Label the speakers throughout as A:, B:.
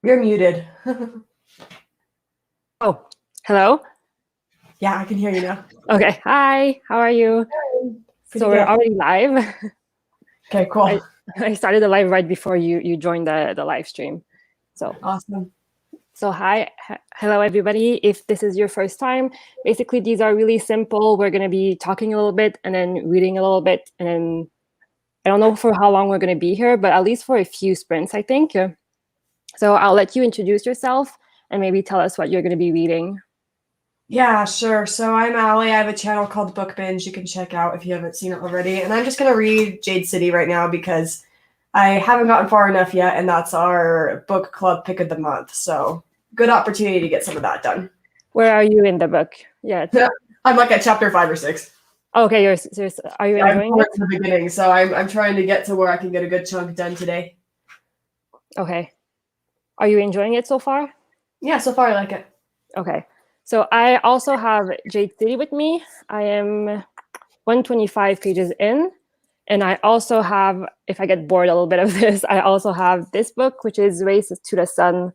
A: You're muted.
B: Oh, hello.
A: Yeah, I can hear you now.
B: Okay. Hi. How are you?
A: Pretty
B: So we're
A: good.
B: already live.
A: Okay, cool.
B: I, I started the live right before you joined the live stream. So
A: Awesome.
B: hello everybody. If this is your first time, basically these are really simple. We're gonna be talking a little bit and then reading a little bit, and then I don't know for how long we're gonna be here, but at least for a few sprints, I think. So I'll let you introduce yourself and maybe tell us what you're gonna be reading.
A: Yeah, sure. So I'm Allie. I have a channel called Book Binge you can check out if you haven't seen it already. And I'm just going to read Jade City right now because I haven't gotten far enough yet, and that's our book club pick of the month. So good opportunity to get some of that done.
B: Where are you in the book? Yeah.
A: I'm like at chapter 5 or 6.
B: Okay, are you
A: Yeah, I'm
B: enjoying it?
A: towards the beginning, so I'm trying to get to where I can get a good chunk done today.
B: Okay. Are you enjoying it so far?
A: Yeah, so far I like it.
B: Okay. So I also have Jade City with me. I am 125 pages in. And I also have, if I get bored a little bit of this, I also have this book, which is Race to the Sun.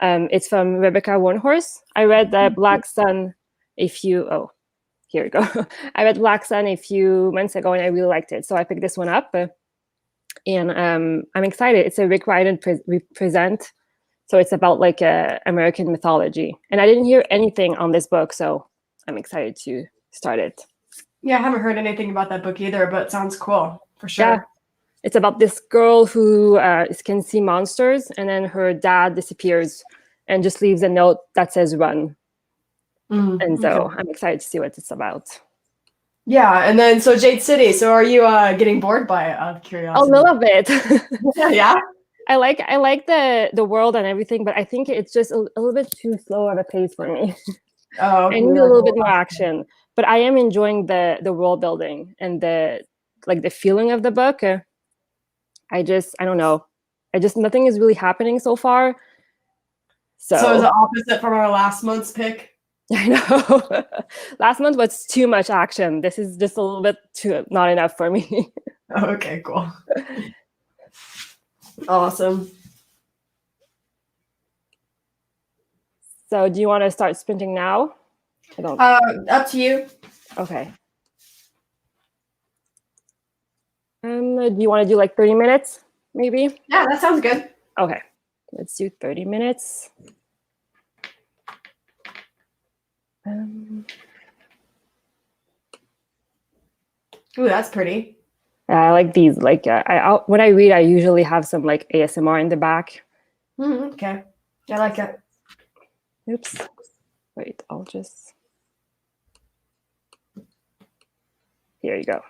B: It's from Rebecca Warnhorse. I read the Black Sun here we go. I read Black Sun a few months ago and I really liked it. So I picked this one up. And I'm excited. It's a Rick Riordan present. So it's about like American mythology. And I didn't hear anything on this book, so I'm excited to start it.
A: Yeah, I haven't heard anything about that book either, but it sounds cool for
B: Yeah,
A: sure.
B: it's about this girl who can see monsters, and then her dad disappears and just leaves a note that says run. And
A: Okay.
B: so I'm excited to see what it's about.
A: Yeah, and then so Jade City. So are you getting bored by it out of
B: A
A: curiosity?
B: little bit.
A: Yeah.
B: I like the world and everything, but I think it's just a little bit too slow of a pace for me.
A: Oh,
B: I
A: okay.
B: need
A: You
B: a
A: like
B: little bit more
A: the
B: action, but I am enjoying the world building and the feeling of the book. I don't know. I just nothing is really happening so far.
A: So is
B: So
A: it opposite from our last month's pick?
B: I know last month was too much action. This is just a little bit too not enough for me.
A: Okay, cool. Awesome.
B: So do you want to start sprinting now? I don't.
A: Up to you.
B: Okay. Do you want to do like 30 minutes, maybe?
A: Yeah, that sounds good.
B: Okay. Let's do 30 minutes. Um,
A: Ooh, that's pretty.
B: I like these. Like when I read, I usually have some like ASMR in the back.
A: Okay. I like it.
B: Oops. Wait, I'll just. Here you go.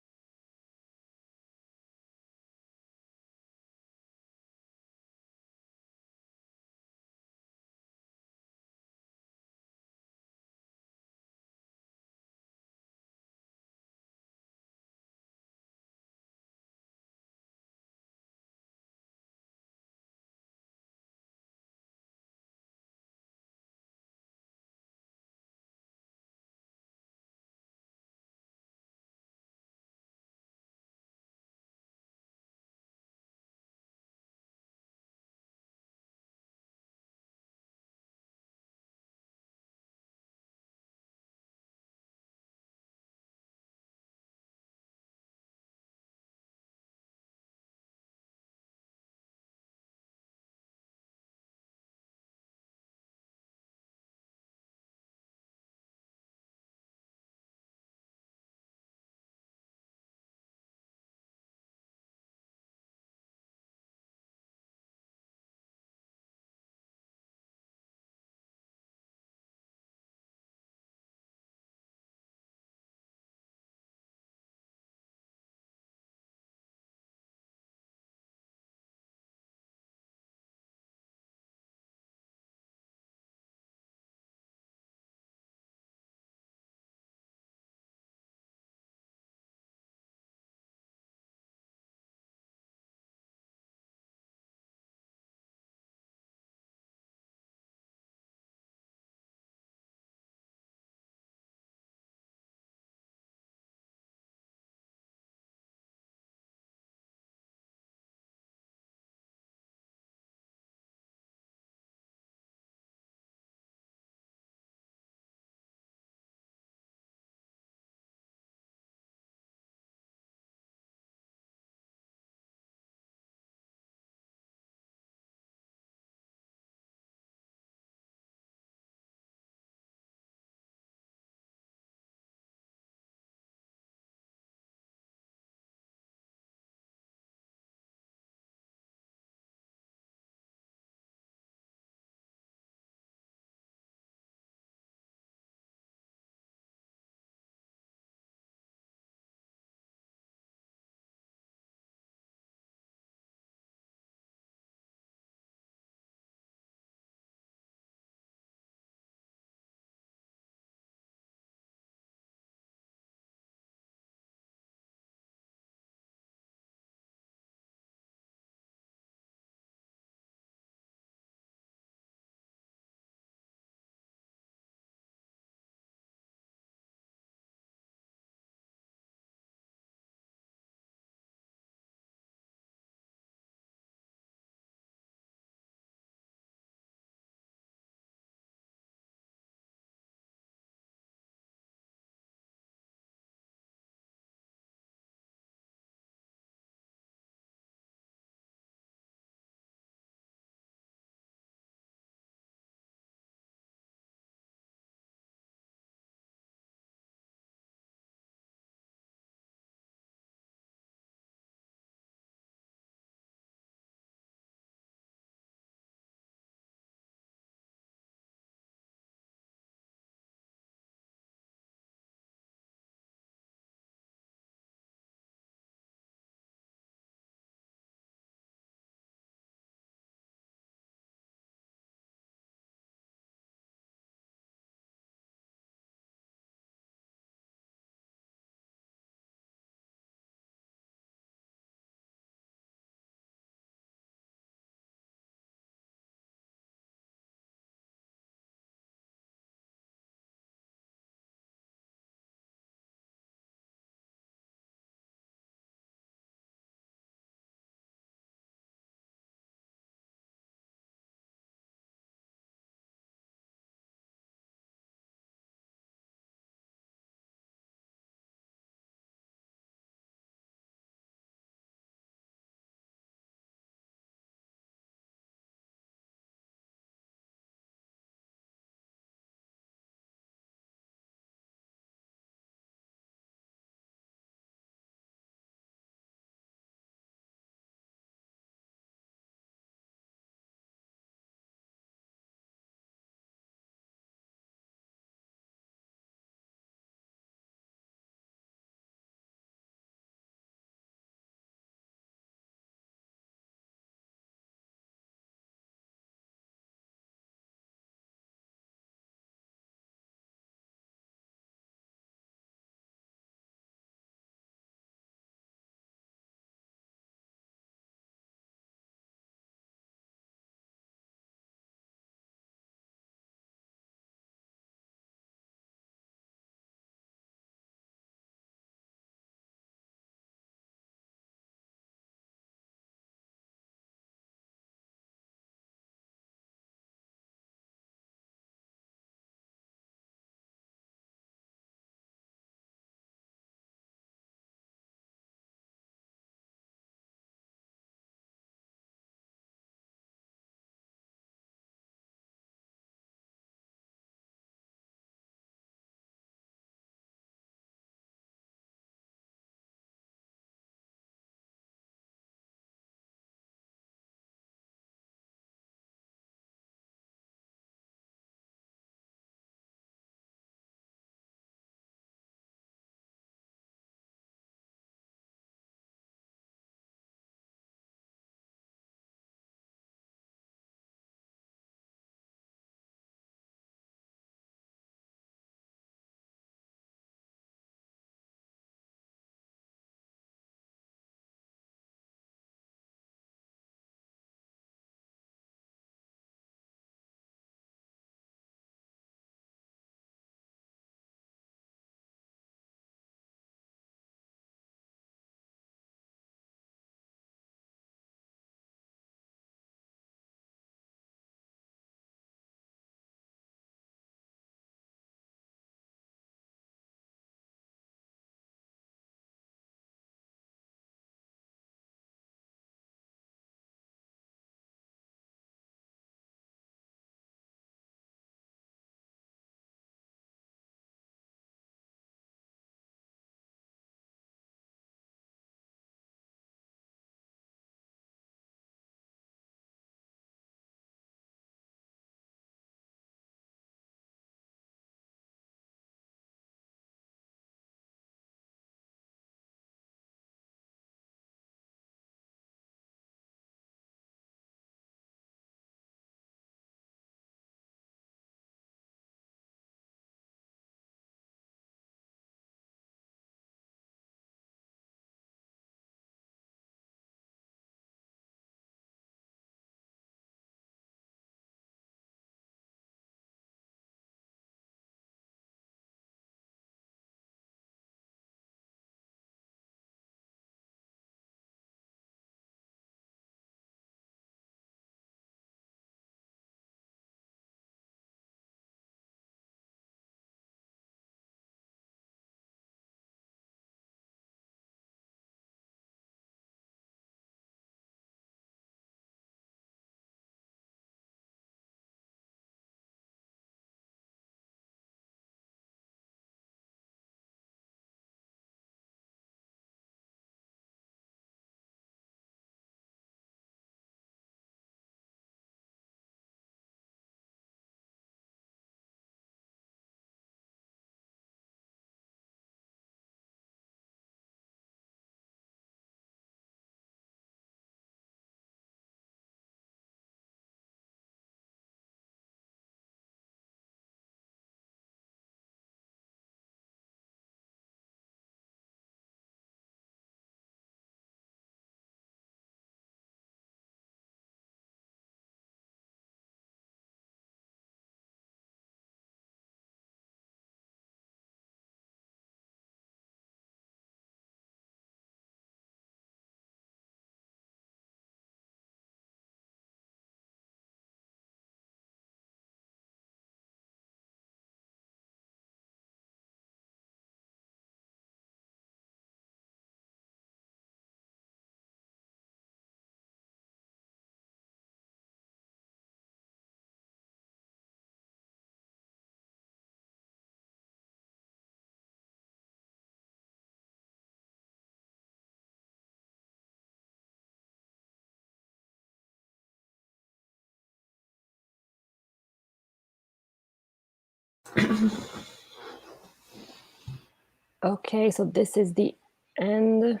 B: Okay, so this is the end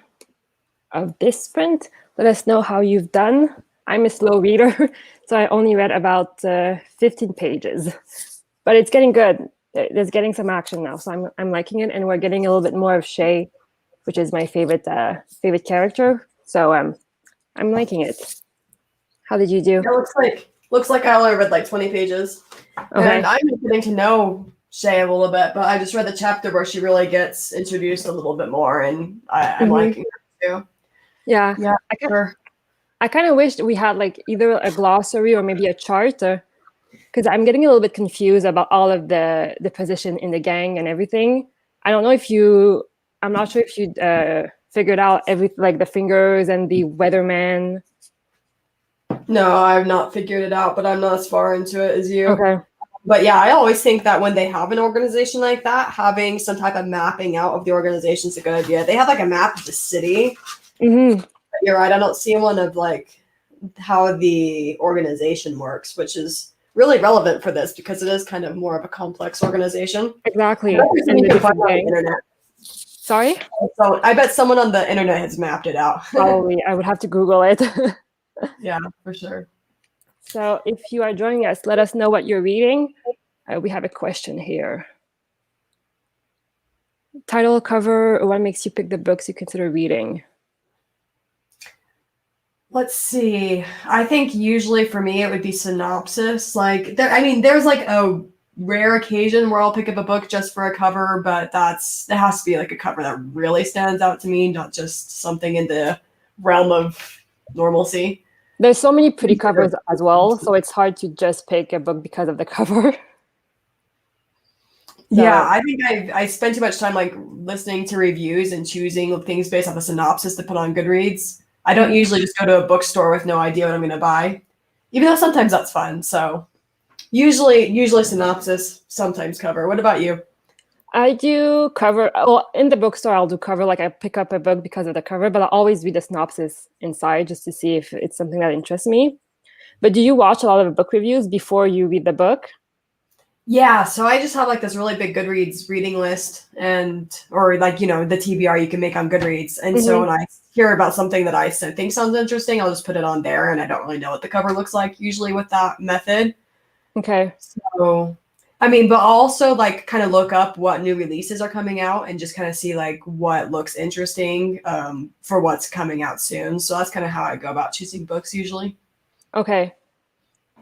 B: of this sprint. Let us know how you've done. I'm a slow reader, so I only read about 15 pages, but it's getting good. There's getting some action now, so I'm liking it, and we're getting a little bit more of Shay, which is my favorite character. So I'm liking it. How did you do?
A: It looks like I only read like 20 pages,
B: Okay.
A: and I'm getting to know Shay a little bit. But I just read the chapter where she really gets introduced a little bit more, and I'm liking it too.
B: Yeah,
A: Yeah, sure.
B: I kind of wished we had like either a glossary or maybe a chart, because I'm getting a little bit confused about all of the position in the gang and everything. I don't know if you. I'm not sure if you figured out like the fingers and the weatherman.
A: No, I've not figured it out, but I'm not as far into it as you.
B: Okay.
A: But yeah, I always think that when they have an organization like that, having some type of mapping out of the organization is a good idea. They have like a map of the city.
B: Mm-hmm.
A: But you're right. I don't see one of like how the organization works, which is really relevant for this because it is kind of more of a complex organization.
B: Exactly.
A: And you can find on the internet.
B: Sorry?
A: So I bet someone on the internet has mapped it out.
B: Probably. I would have to Google it.
A: Yeah, for sure.
B: So if you are joining us, let us know what you're reading. We have a question here. Title, cover, or what makes you pick the books you consider reading?
A: Let's see. I think usually for me it would be synopsis. Like there's like a rare occasion where I'll pick up a book just for a cover, but it has to be like a cover that really stands out to me, not just something in the realm of normalcy.
B: There's so many pretty covers as well, so it's hard to just pick a book because of the cover.
A: Yeah, I think I spend too much time like listening to reviews and choosing things based off a synopsis to put on Goodreads. I don't usually just go to a bookstore with no idea what I'm going to buy, even though sometimes that's fun. So usually synopsis, sometimes cover. What about you?
B: I do cover. Well, in the bookstore, I'll do cover. Like I pick up a book because of the cover, but I'll always read the synopsis inside just to see if it's something that interests me. But do you watch a lot of book reviews before you read the book?
A: Yeah, so I just have like this really big Goodreads reading list or like, the TBR you can make on Goodreads. And so when I hear about something that I think sounds interesting, I'll just put it on there and I don't really know what the cover looks like usually with that method.
B: Okay.
A: So, I mean, but I'll also like kind of look up what new releases are coming out and just kind of see like what looks interesting for what's coming out soon. So that's kind of how I go about choosing books usually.
B: Okay.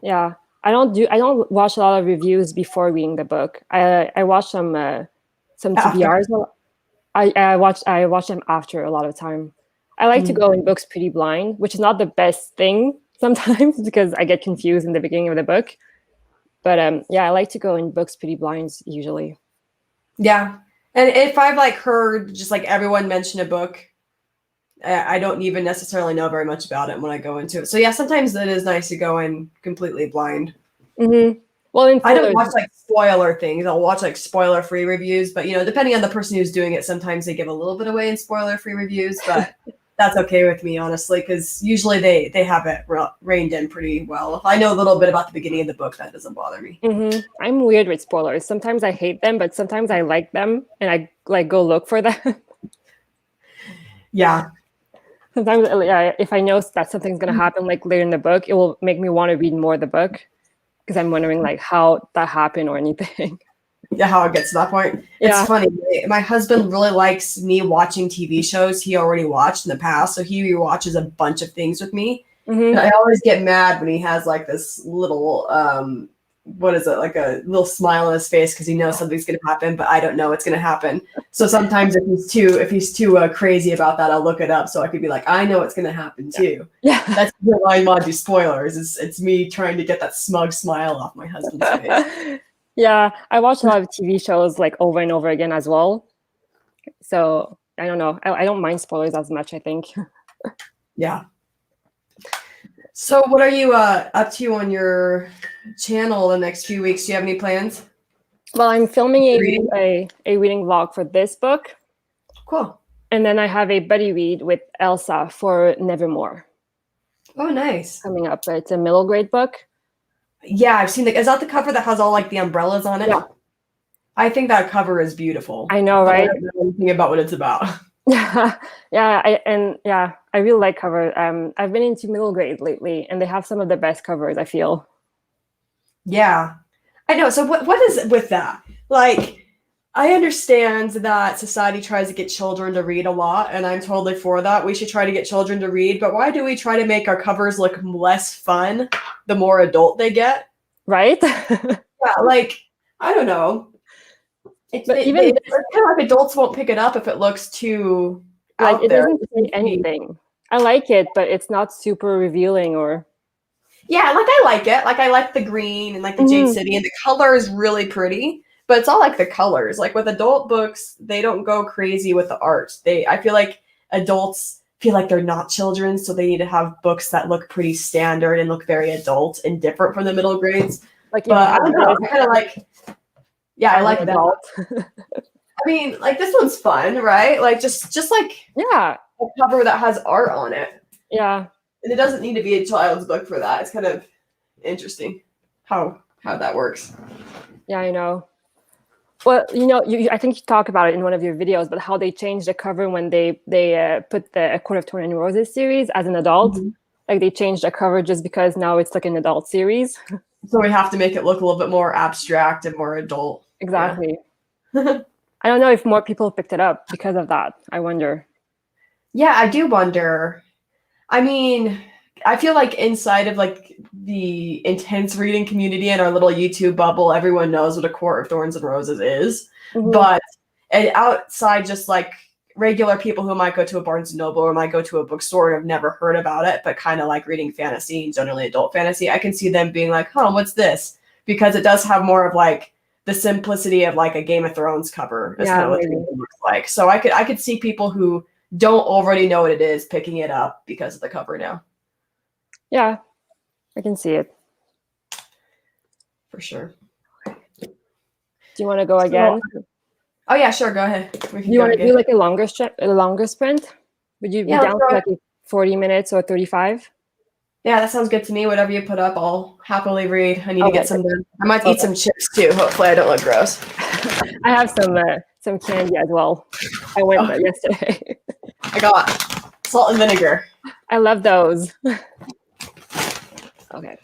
B: Yeah. I don't watch a lot of reviews before reading the book. I watch some TBRs. I watch them after a lot of time. I like to go in books pretty blind, which is not the best thing sometimes because I get confused in the beginning of the book. But yeah, I like to go in books pretty blind usually.
A: Yeah. And if I've like heard just like everyone mention a book, I don't even necessarily know very much about it when I go into it. So yeah, sometimes it is nice to go in completely blind.
B: Well,
A: I don't watch like spoiler things. I'll watch like spoiler-free reviews, but depending on the person who's doing it, sometimes they give a little bit away in spoiler-free reviews, but that's okay with me, honestly, because usually they have it reined in pretty well. If I know a little bit about the beginning of the book, that doesn't bother me.
B: I'm weird with spoilers. Sometimes I hate them, but sometimes I like them and I like go look for them.
A: Yeah.
B: Sometimes if I know that something's going to happen like later in the book, it will make me want to read more of the book because I'm wondering like how that happened or anything.
A: Yeah, how it gets to that point. It's funny. My husband really likes me watching TV shows he already watched in the past, so he rewatches a bunch of things with me. And I always get mad when he has like this little what is it, like a little smile on his face because he knows something's going to happen, but I don't know what's going to happen. So sometimes if he's too crazy about that, I'll look it up so I could be like, I know what's going to happen too.
B: Yeah,
A: that's why I want to do spoilers. It's me trying to get that smug smile off my husband's face.
B: Yeah, I watch a lot of TV shows like over and over again as well. So I don't know. I don't mind spoilers as much, I think.
A: Yeah. So what are you up to on your channel the next few weeks? Do you have any plans?
B: Well, I'm filming a reading vlog for this book.
A: Cool.
B: And then I have a buddy read with Elsa for Nevermore.
A: Oh, nice.
B: Coming up. It's a middle grade book.
A: Yeah, I've seen is that the cover that has all like the umbrellas on it? I think that cover is beautiful,
B: I know,
A: but I
B: right?
A: don't know anything about what it's about.
B: Yeah, yeah, I really like covers. I've been into middle grade lately, and they have some of the best covers, I feel.
A: Yeah, I know. So what is with that? Like, I understand that society tries to get children to read a lot, and I'm totally for that. We should try to get children to read, but why do we try to make our covers look less fun the more adult they get?
B: Right?
A: Yeah, like I don't know.
B: But even
A: It's kind of like adults won't pick it up if it looks too
B: like
A: out
B: it
A: there.
B: doesn't say anything. I like it, but it's not super revealing or
A: Yeah, like I like it. Like I like the green and like the Jade
B: Mhm.
A: City, and the color is really pretty. But it's all like the colors. Like with adult books, they don't go crazy with the art. I feel like adults feel like they're not children, so they need to have books that look pretty standard and look very adult and different from the middle grades.
B: like even
A: But I
B: the
A: don't know.
B: artist
A: I kind of like, yeah, I
B: as an
A: like that.
B: adult.
A: I mean, like this one's fun, right? Like just like
B: Yeah,
A: a cover that has art on it.
B: yeah,
A: And it doesn't need to be a child's book for that. It's kind of interesting how that works.
B: yeah, I know. Well, I think you talk about it in one of your videos, but how they changed the cover when they put the A Court of Thorn and Roses series as an adult.
A: Mhm.
B: Like they changed the cover just because now it's like an adult series.
A: So we have to make it look a little bit more abstract and more adult. Yeah.
B: Exactly. I don't know if more people picked it up because of that. I wonder.
A: Yeah, I do wonder. I mean, I feel like inside of like the intense reading community and our little YouTube bubble, everyone knows what A Court of Thorns and Roses is.
B: Mhm.
A: But and outside just like regular people who might go to a Barnes and Noble or might go to a bookstore and have never heard about it, but kind of like reading fantasy and generally adult fantasy, I can see them being like, huh, what's this? Because it does have more of like the simplicity of like a Game of Thrones cover is kind
B: Yeah,
A: of what the
B: maybe.
A: game looks like. So I could see people who don't already know what it is picking it up because of the cover now,
B: Yeah, I can see it.
A: for sure.
B: Do you want to go
A: So,
B: again?
A: oh yeah, sure, go ahead. We
B: Do
A: can
B: you
A: go
B: want to
A: again.
B: do like a longer sprint? Would you be
A: Yeah, let's
B: down for
A: go.
B: like 40 minutes or 35?
A: Yeah, that sounds good to me. Whatever you put up, I'll happily read. I need to
B: Okay.
A: get some done. I might eat
B: Okay.
A: some chips too. Hopefully, I don't look gross.
B: I have some candy as well. I went
A: Oh,
B: yesterday.
A: I got salt and vinegar.
B: I love those. Okay.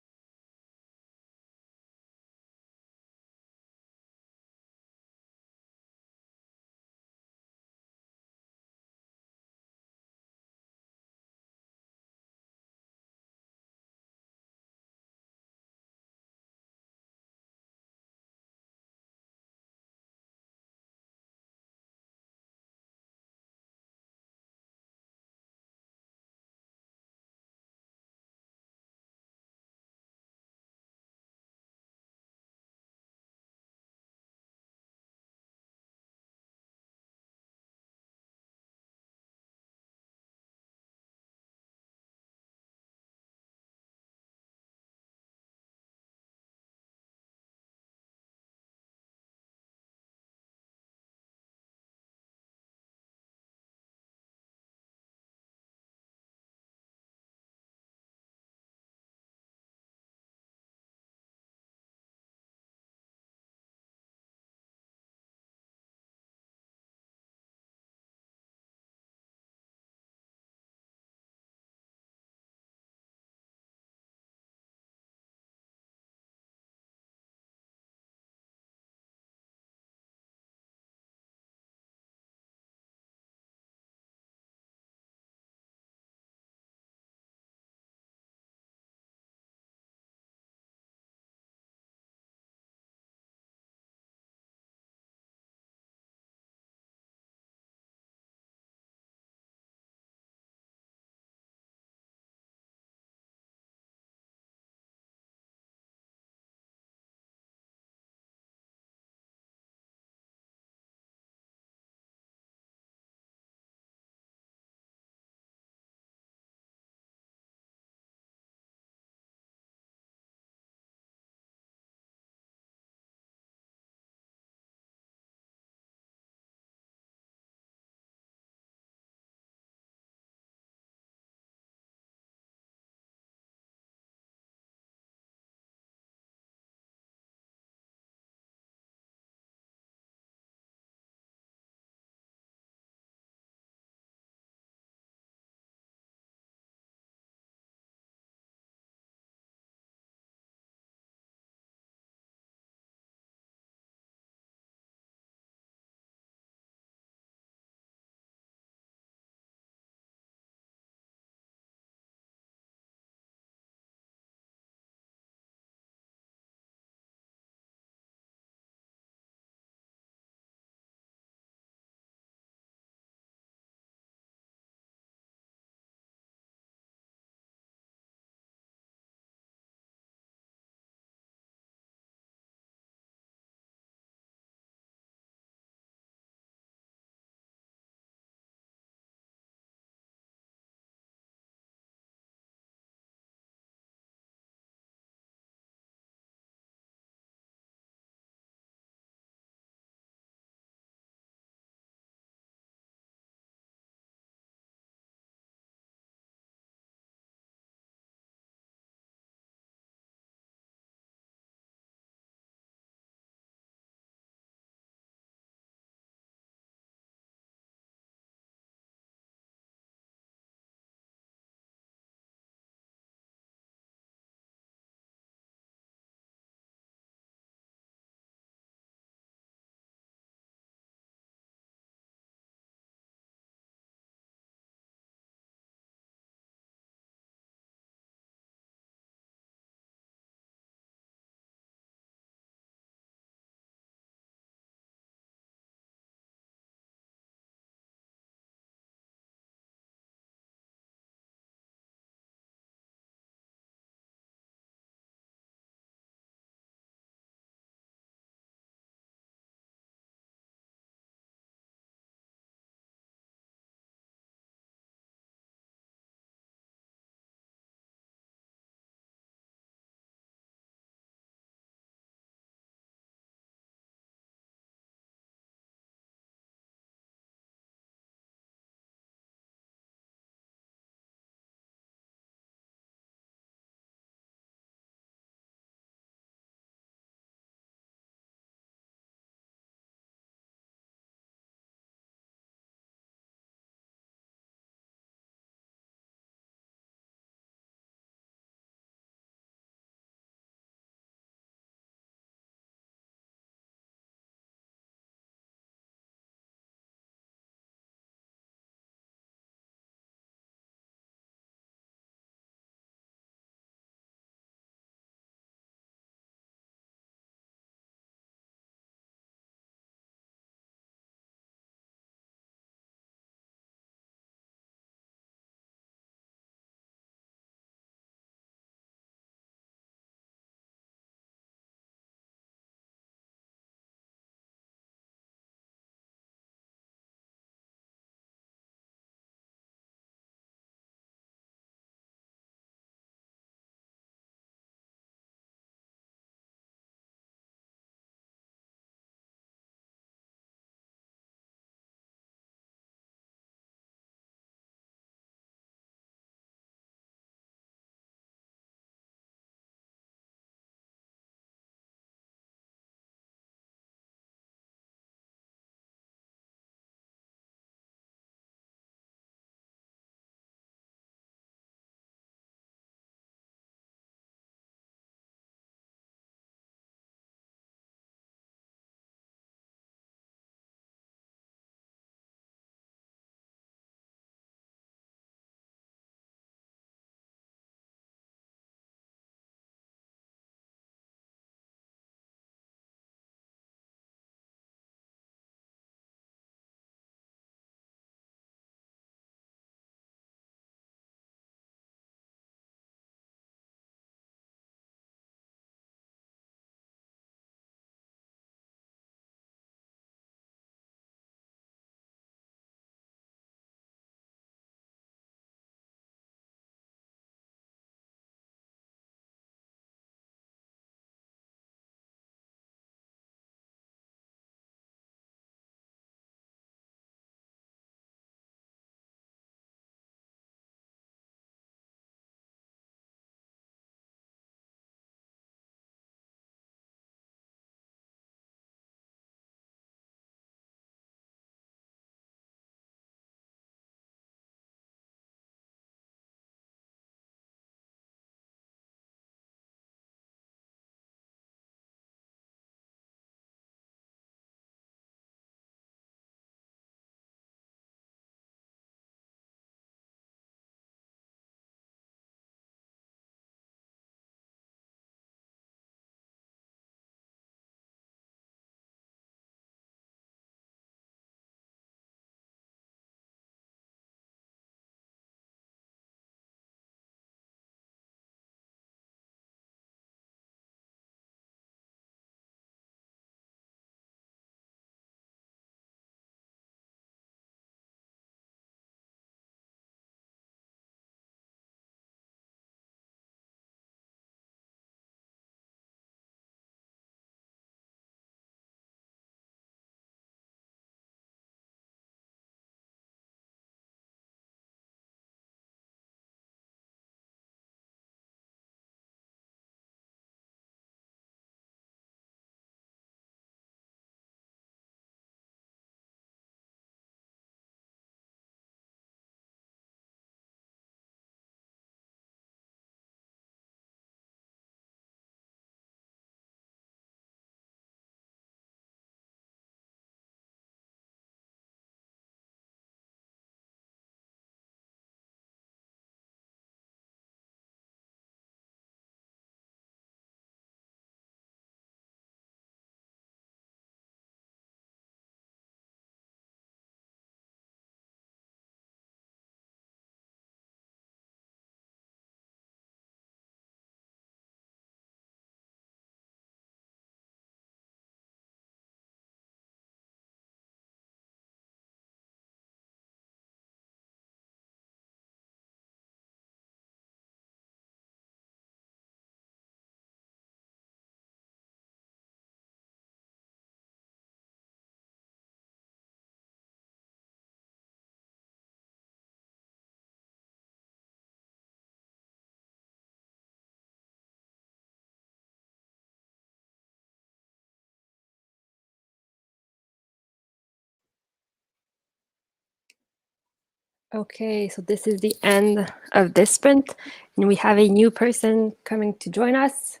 B: Okay, so this is the end of this sprint, and we have a new person coming to join us.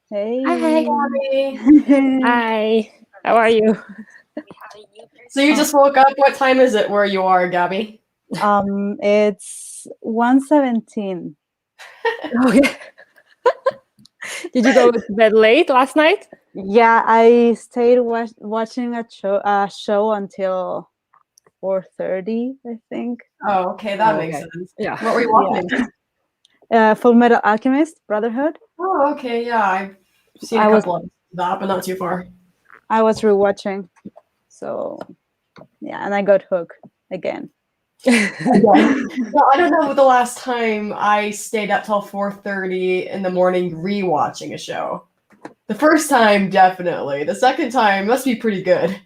C: Hey.
A: Hi, Gabby.
B: Hi, how are you?
A: So you just woke up. What time is it where you are, Gabby?
C: It's 1:17.
B: Okay. Did you go to bed late last night?
C: Yeah, I stayed watching a show until 4:30, I think.
A: Oh, okay, that
B: Oh,
A: makes
B: okay.
A: sense.
B: Yeah.
A: What were you watching?
C: Full Metal Alchemist Brotherhood.
A: Oh, okay, yeah, I've seen
C: I
A: a
C: was
A: couple of that, but not too far.
C: I was rewatching, so yeah, and I got hooked again.
A: Well, I don't know the last time I stayed up till 4:30 in the morning rewatching a show. The first time, definitely. The second time must be pretty good.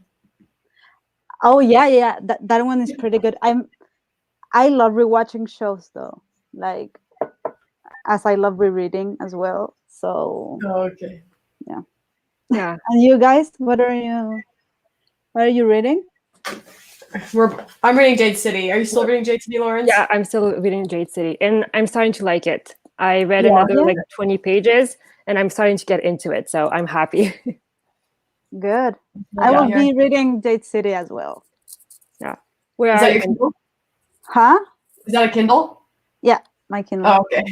C: Oh yeah, that one is pretty good. I love rewatching shows though, like as I love rereading as well. So
A: Oh, okay.
B: Yeah.
C: and you guys, what are you reading?
A: I'm reading Jade City. Are you still reading Jade City, Lawrence?
B: Yeah, I'm still reading Jade City, and I'm starting to like it. I read
A: Yeah.
B: another
C: Yeah.
B: like 20 pages, and I'm starting to get into it, so I'm happy.
C: Good.
A: Yeah,
C: I will
A: here.
C: be reading Jade City as well.
B: Where
A: Is
B: are
A: that
B: you?
A: your Kindle?
C: Huh?
A: Is that a Kindle?
C: Yeah, my Kindle.
A: Oh, okay.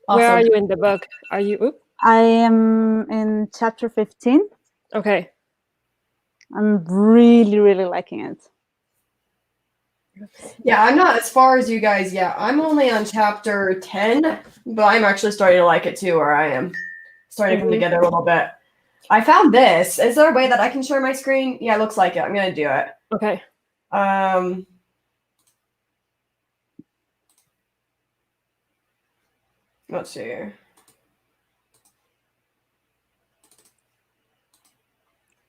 B: Where are
A: Awesome.
B: you in the book? Are you? Oop,
C: I am in chapter 15.
B: okay.
C: I'm really, really liking it.
A: Yeah, I'm not as far as you guys yet. I'm only on chapter 10, but I'm actually starting to like it too, where I am. Starting to come together a little bit. I found this. Is there a way that I can share my screen? Yeah, it looks like it. I'm gonna do it.
B: Okay.
A: Let's see here.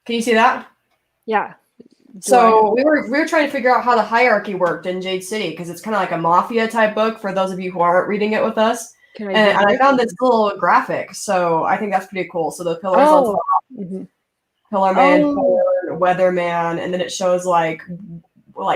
A: Can you see that?
B: Yeah.
A: So we were trying to figure out how the hierarchy worked in Jade City because it's kind of like a mafia type book for those of you who aren't reading it with us.
B: Can I?
A: And I found this little graphic, so I think that's pretty cool. So the pillars on top, Pillar Man, Horn, Weatherman, and then it shows like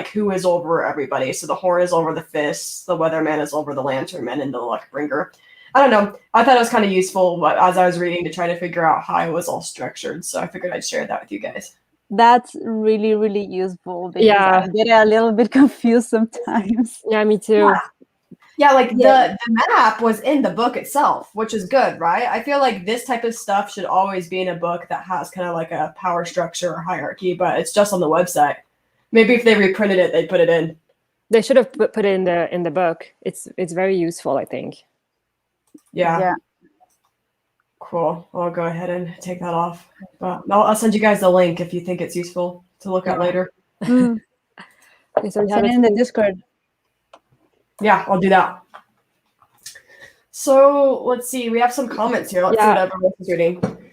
A: who is over everybody. So the Horn is over the Fists, the Weatherman is over the Lantern Man, and the Luckbringer. I don't know. I thought it was kind of useful as I was reading to try to figure out how it was all structured. So I figured I'd share that with you guys.
C: That's really, really useful because
B: Yeah.
C: I get a little bit confused sometimes.
B: Yeah, me too.
A: Yeah, like the map was in the book itself, which is good, right? I feel like this type of stuff should always be in a book that has kind of like a power structure or hierarchy, but it's just on the website. Maybe if they reprinted it, they'd put it in.
B: They should have put it in the book. It's very useful, I think.
A: Yeah. Cool. I'll go ahead and take that off. But I'll send you guys the link if you think it's useful to look at later.
C: Mm.
B: Okay, so we have
C: Send it in the Discord.
A: Yeah, I'll do that. So let's see. We have some comments here. Let's see what everyone's reading.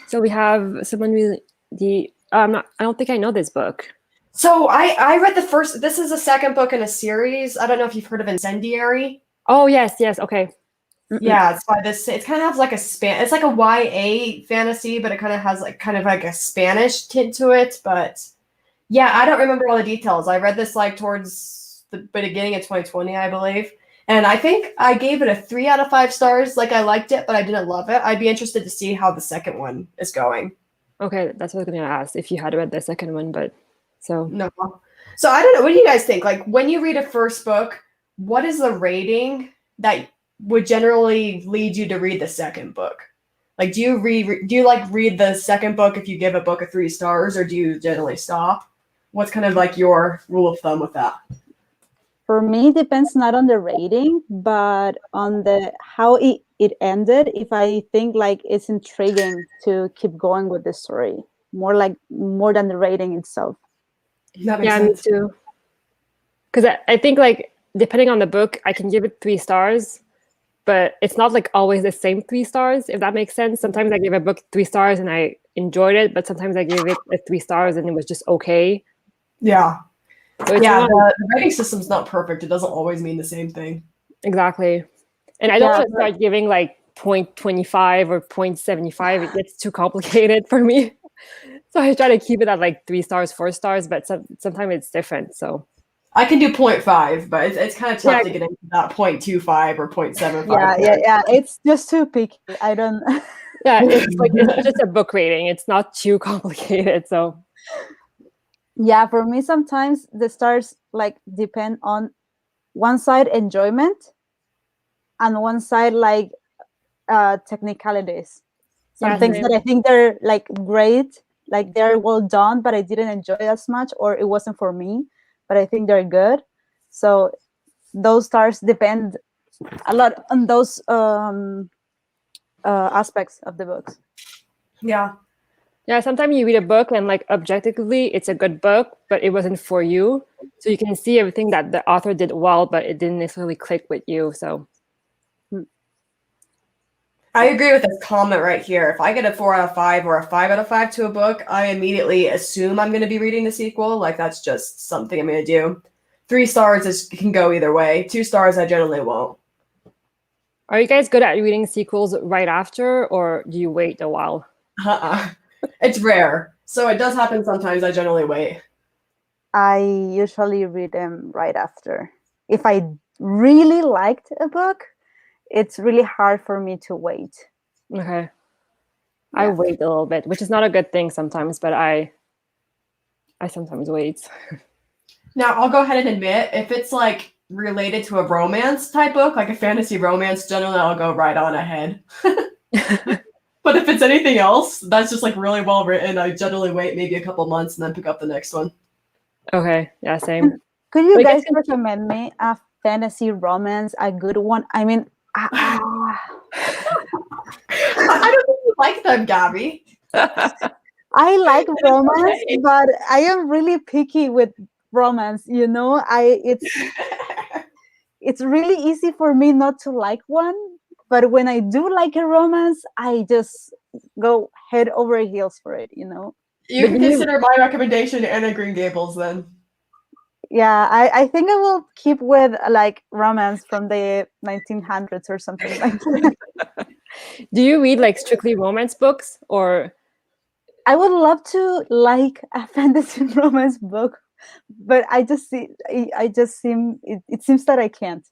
B: So we have someone really I don't think I know this book.
A: So I read the first. This is the second book in a series. I don't know if you've heard of Incendiary.
B: Oh yes, okay.
A: Yeah, it's by this. It kind of has like it's like a YA fantasy, but it kind of has kind of like a Spanish tint to it. But yeah, I don't remember all the details. I read this like towards the beginning of 2020, I believe. And I think I gave it a 3 out of 5 stars. Like I liked it, but I didn't love it. I'd be interested to see how the second one is going.
B: Okay, that's what I was going to ask if you had read the second one, but so
A: no. So I don't know. What do you guys think? Like when you read a first book, what is the rating that would generally lead you to read the second book? Like, do you read the second book if you give a book a 3 stars, or do you generally stop? What's kind of like your rule of thumb with that?
C: For me, it depends not on the rating, but on the how it ended. If I think like it's intriguing to keep going with the story, more than the rating itself.
A: That makes sense.
B: Me too. Because I think like depending on the book, I can give it 3 stars, but it's not like always the same 3 stars, if that makes sense. Sometimes I give a book 3 stars and I enjoyed it, but sometimes I give it 3 stars and it was just okay.
A: Yeah.
B: So
A: the rating system's not perfect. It doesn't always mean the same thing.
B: Exactly. And I don't want to start giving like 0.25 or 0.75. It gets too complicated for me. So I try to keep it at like 3 stars, 4 stars, but sometimes it's different. So
A: I can do 0.5, but it's kind of tough
B: Yeah.
A: to get into that 0.25 or 0.75.
C: Yeah. It's just too picky. I don't.
B: yeah, it's just a book rating. It's not too complicated. So
C: Yeah, for me, sometimes the stars like depend on one side enjoyment and one side like technicalities. Some
B: Yeah,
C: things
B: same.
C: that I think they're like great, like they're well done, but I didn't enjoy it as much, or it wasn't for me, but I think they're good. So those stars depend a lot on those aspects of the books.
A: Yeah.
B: Yeah, sometimes you read a book and like objectively it's a good book, but it wasn't for you. So you can see everything that the author did well, but it didn't necessarily click with you. So
A: I agree with this comment right here. If I get a 4 out of 5 or a 5 out of 5 to a book, I immediately assume I'm going to be reading the sequel. Like, that's just something I'm going to do. 3 stars can go either way. 2 stars, I generally won't.
B: are you guys good at reading sequels right after, or do you wait a while?
A: It's rare. So it does happen sometimes. I generally wait.
C: I usually read them right after. If I really liked a book, it's really hard for me to wait.
B: Okay. I
C: Yeah.
B: wait a little bit, which is not a good thing sometimes, but I sometimes wait.
A: Now, I'll go ahead and admit, if it's like related to a romance type book, like a fantasy romance, generally I'll go right on ahead. But if it's anything else that's just like really well written, I generally wait maybe a couple months and then pick up the next one.
B: Okay, yeah, same.
C: Could you
B: But I
C: guys
B: guess-
C: recommend me a fantasy romance, a good one? I mean,
A: I don't think you like them, Gabby.
C: I like romance,
A: okay.
C: but I am really picky with romance. You know, it's really easy for me not to like one. But when I do like a romance, I just go head over heels for it. You know.
A: You
B: But
A: can
B: do you-
A: consider my recommendation Anna Green Gables then.
C: Yeah, I think I will keep with like romance from the 1900s or something like that.
B: Do you read like strictly romance books, or
C: I would love to like a fantasy romance book, but it seems that I can't.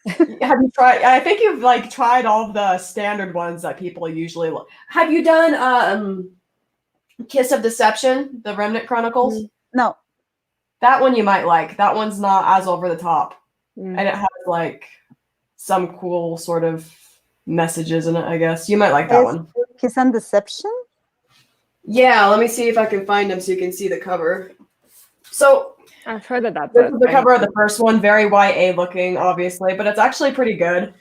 A: Have you tried? I think you've like tried all the standard ones that people usually. Have you done Kiss of Deception, the Remnant Chronicles?
C: No.
A: That one you might like. That one's not as over the top,
B: Mm.
A: and it has like some cool sort of messages in it. I guess you might like that one.
C: Kiss and Deception?
A: Yeah, let me see if I can find them so you can see the cover. So
B: I've heard of that
A: this
B: book.
A: is the cover of the first one, very YA looking, obviously, but it's actually pretty good.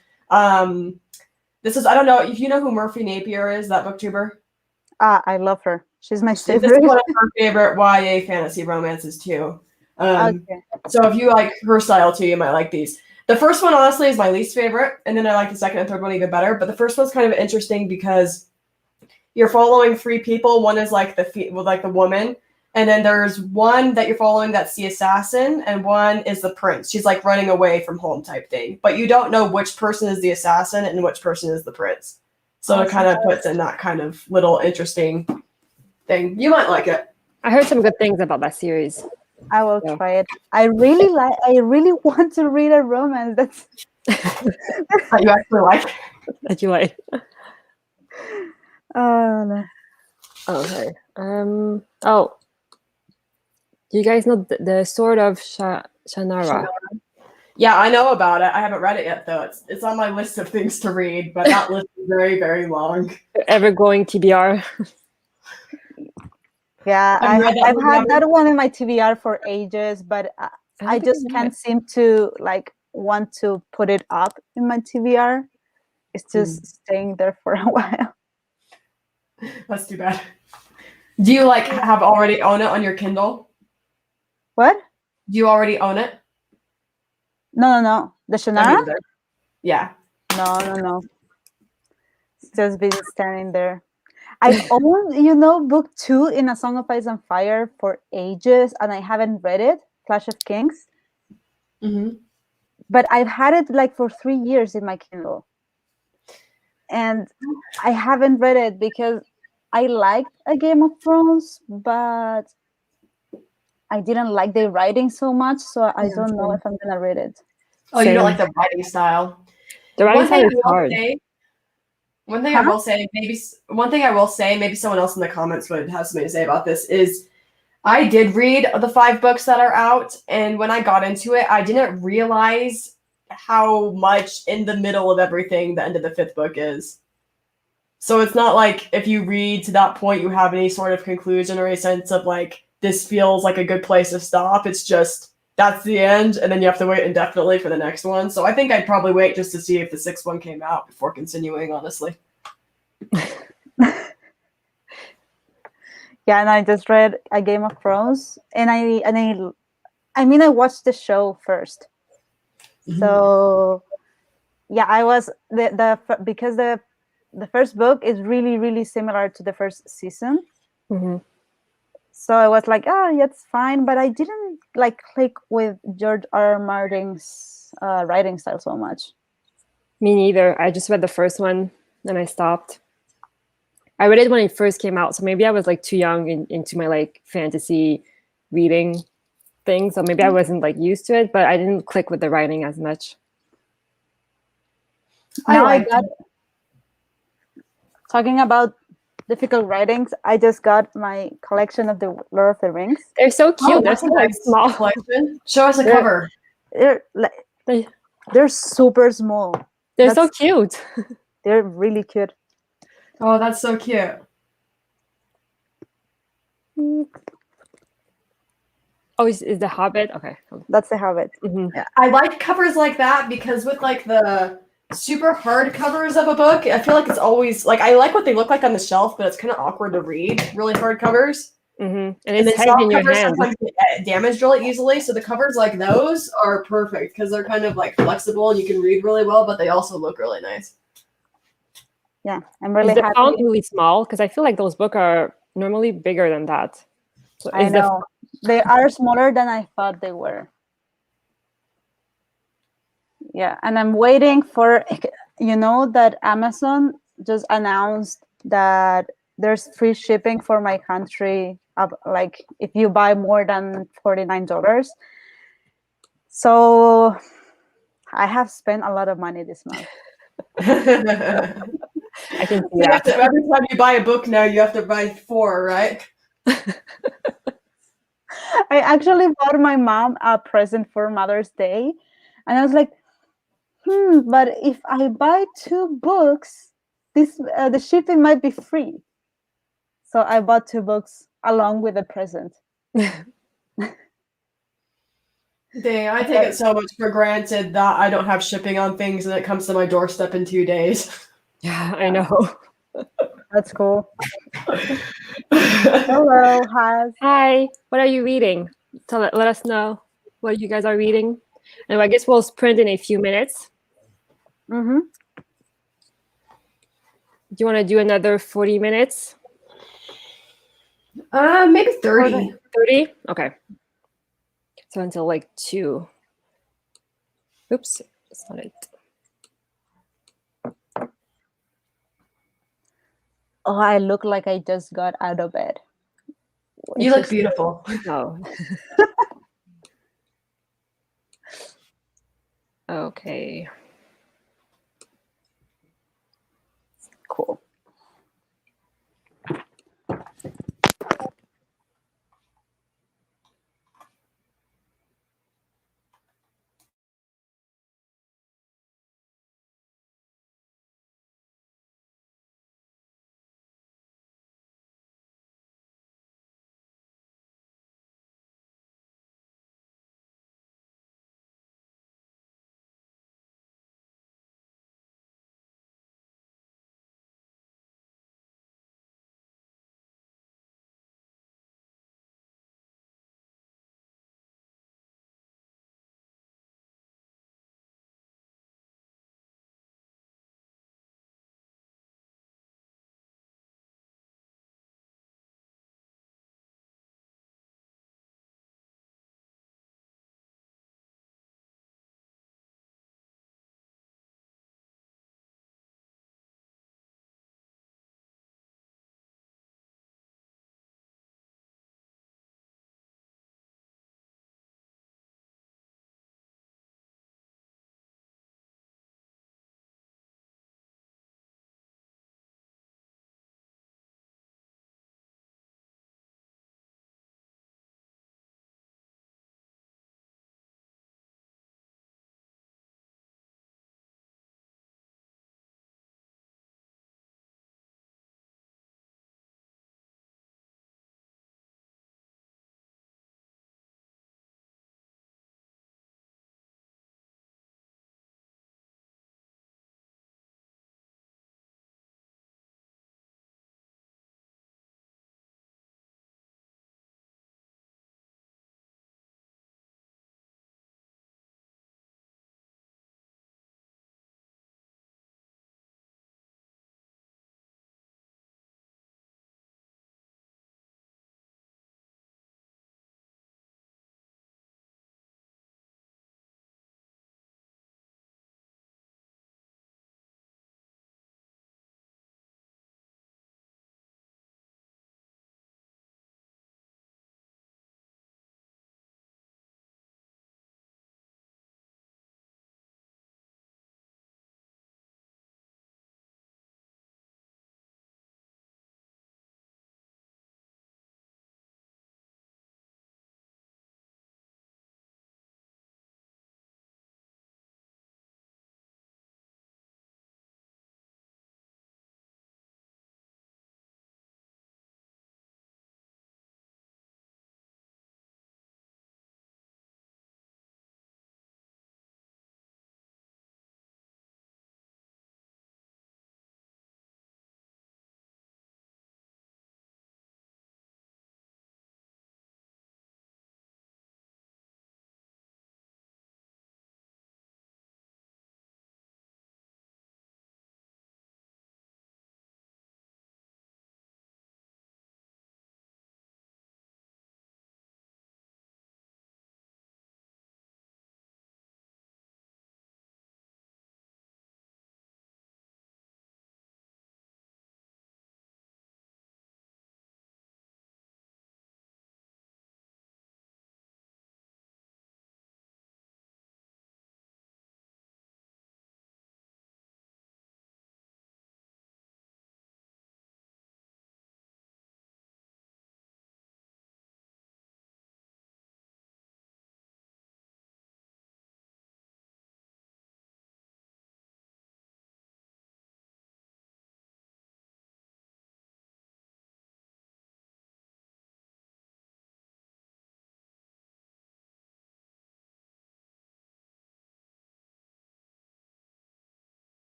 A: This is, I don't know if you know who Murphy Napier is, that booktuber.
C: I love her. She's my
A: This
C: favorite.
A: is one of her favorite YA fantasy romances too.
C: Okay.
A: So if you like her style too, you might like these. The first one honestly is my least favorite, and then I like the second and third one even better. But the first one's kind of interesting because you're following 3 people. One is like the woman, and then there's one that you're following that's the assassin, and one is the prince. She's like running away from home type thing. But you don't know which person is the assassin and which person is the prince. So it kind of puts in that kind of little interesting thing. You might like it.
B: I heard some good things about that series.
C: I will
B: Yeah.
C: try it. I really want to read a romance that's
A: That you actually like.
B: That you like.
C: no.
B: Okay. Oh, do you guys know the Sword of Shannara?
A: Yeah, I know about it. I haven't read it yet though. It's on my list of things to read, but that list is very, very long.
B: Ever going TBR?
C: Yeah,
A: Have you read that
C: I've
A: one,
C: had
A: Gabby?
C: that one in my TBR for ages, but
B: don't
C: I
B: think
C: just
B: I know
C: can't
B: it.
C: seem to like want to put it up in my TBR. It's just staying there for a while.
A: That's too bad. Do you like have already own it on your Kindle?
C: What?
A: Do you already own it?
C: No. The
A: Me
C: Shannara?
A: neither. Yeah.
C: No. It's just been standing there. I own, book 2 in A Song of Ice and Fire for ages, and I haven't read it, Clash of Kings.
A: Mm-hmm.
C: But I've had it like for 3 years in my Kindle. And I haven't read it because I liked A Game of Thrones, but I didn't like the writing so much, so I don't know if I'm gonna read it.
A: Oh, you don't like
B: Same.
A: the writing style.
B: The writing
A: One thing
B: style
A: I
B: is
A: will
B: hard.
A: say, one thing I
C: Huh?
A: will say, maybe someone else in the comments would have something to say about this is I did read the 5 books that are out, and when I got into it, I didn't realize how much in the middle of everything the end of the 5th book is. So it's not like if you read to that point, you have any sort of conclusion or a sense of like, this feels like a good place to stop. It's just that's the end, and then you have to wait indefinitely for the next one. So I think I'd probably wait just to see if the 6th one came out before continuing, honestly.
C: Yeah, and I just read A Game of Thrones, and I mean, I watched the show first. So yeah, I was because the first book is really really similar to the first season.
B: Mhm.
C: So I was like, oh, yeah, it's fine, but I didn't like click with George R. R. Martin's writing style so much.
B: Me neither. I just read the first one and I stopped. I read it when it first came out, so maybe I was like too young into my like fantasy reading thing, so maybe I wasn't like used to it, but I didn't click with the writing as much.
C: Now I
A: liked
C: got talking about difficult writings. I just got my collection of the Lord of the Rings.
B: They're so cute. They're
A: that's
B: so
A: a
B: like
A: nice
B: small.
A: collection. Show us a
C: They're-
A: cover.
C: They're like
B: They,
C: they're super small.
B: they're so cute.
C: They're really cute.
A: Oh, that's so cute.
B: Oh, is the Hobbit? Okay.
C: That's the Hobbit.
B: Mhm.
A: I like covers like that because with like the super hard covers of a book, I feel like it's always like I like what they look like on the shelf, but it's kind of awkward to read. Really hard covers,
B: And
A: and
B: it's
A: then
B: tight
A: soft
B: in your
A: covers
B: hand.
A: sometimes get damaged really easily. So the covers like those are perfect because they're kind of like flexible and you can read really well, but they also look really nice.
C: Yeah, I'm really
B: Is the
C: happy.
B: font really small? Because I feel like those books are normally bigger than that. So
C: I know they are smaller than I thought they were. Yeah, and I'm waiting for that Amazon just announced that there's free shipping for my country like if you buy more than $49. So I have spent a lot of money this month.
B: I can see that.
A: Every time you buy a book now, you have to buy 4, right?
C: I actually bought my mom a present for Mother's Day, and I was like, but if I buy 2 books, the shipping might be free. So I bought 2 books along with the present.
A: Dang, I take it so much for granted that I don't have shipping on things and it comes to my doorstep in 2 days.
B: Yeah, I know.
C: That's cool. Hello, Haz.
B: Hi, what are you reading? Let us know what you guys are reading. And I guess we'll sprint in a few minutes.
C: Mm-hmm.
B: Do you want to do another 40 minutes?
A: Maybe 30.
B: 30? Okay. So until like 2. Oops, that's not it.
C: Oh, I look like I just got out of bed.
A: You look beautiful.
B: Oh. Okay.
C: Cool.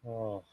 D: Oh.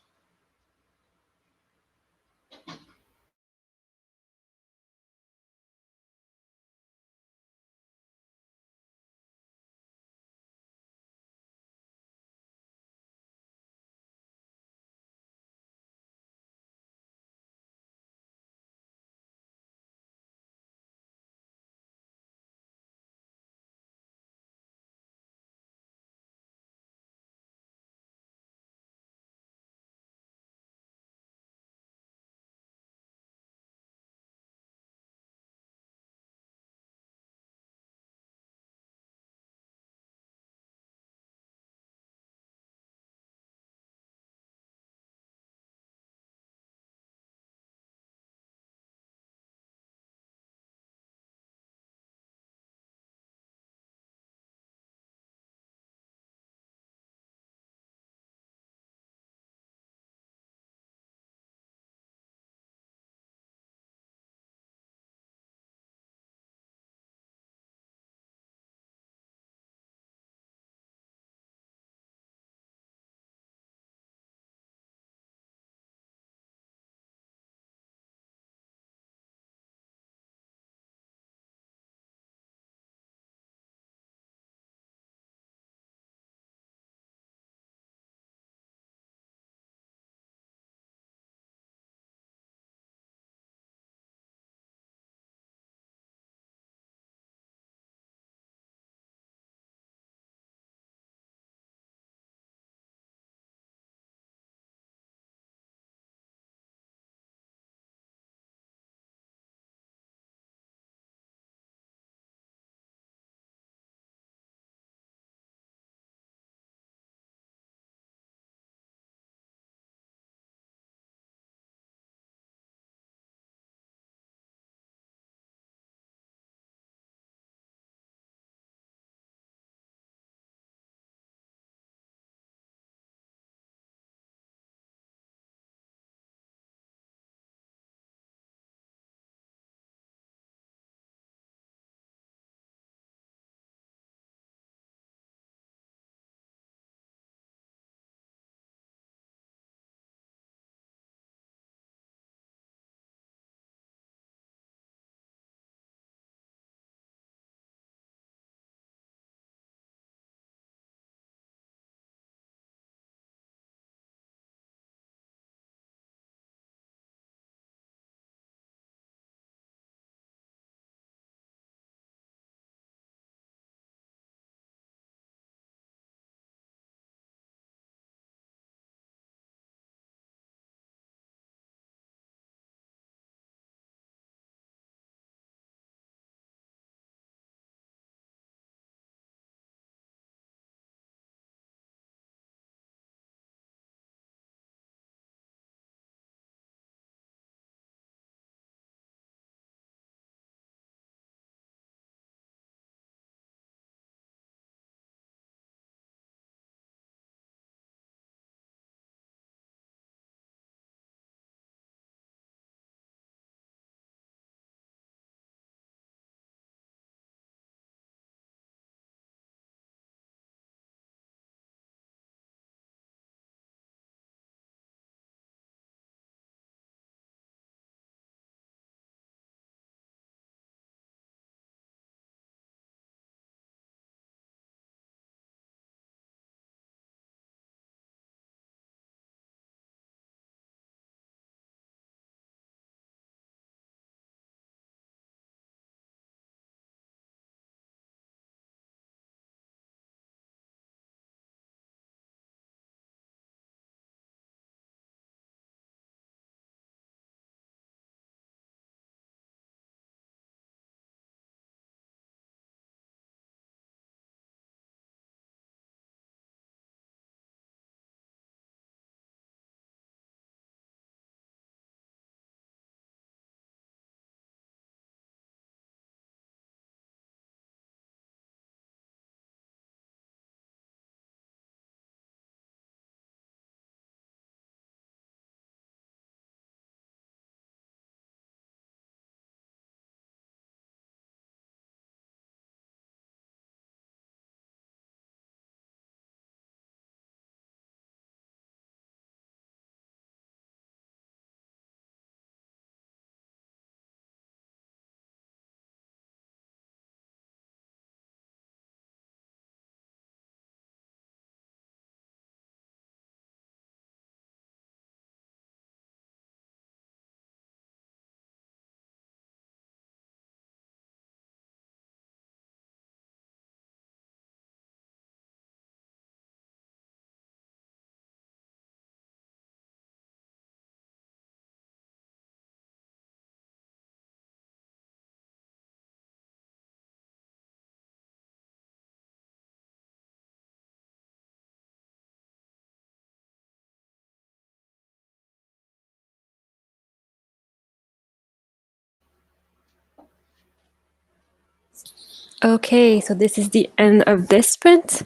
B: Okay, so this is the end of this sprint.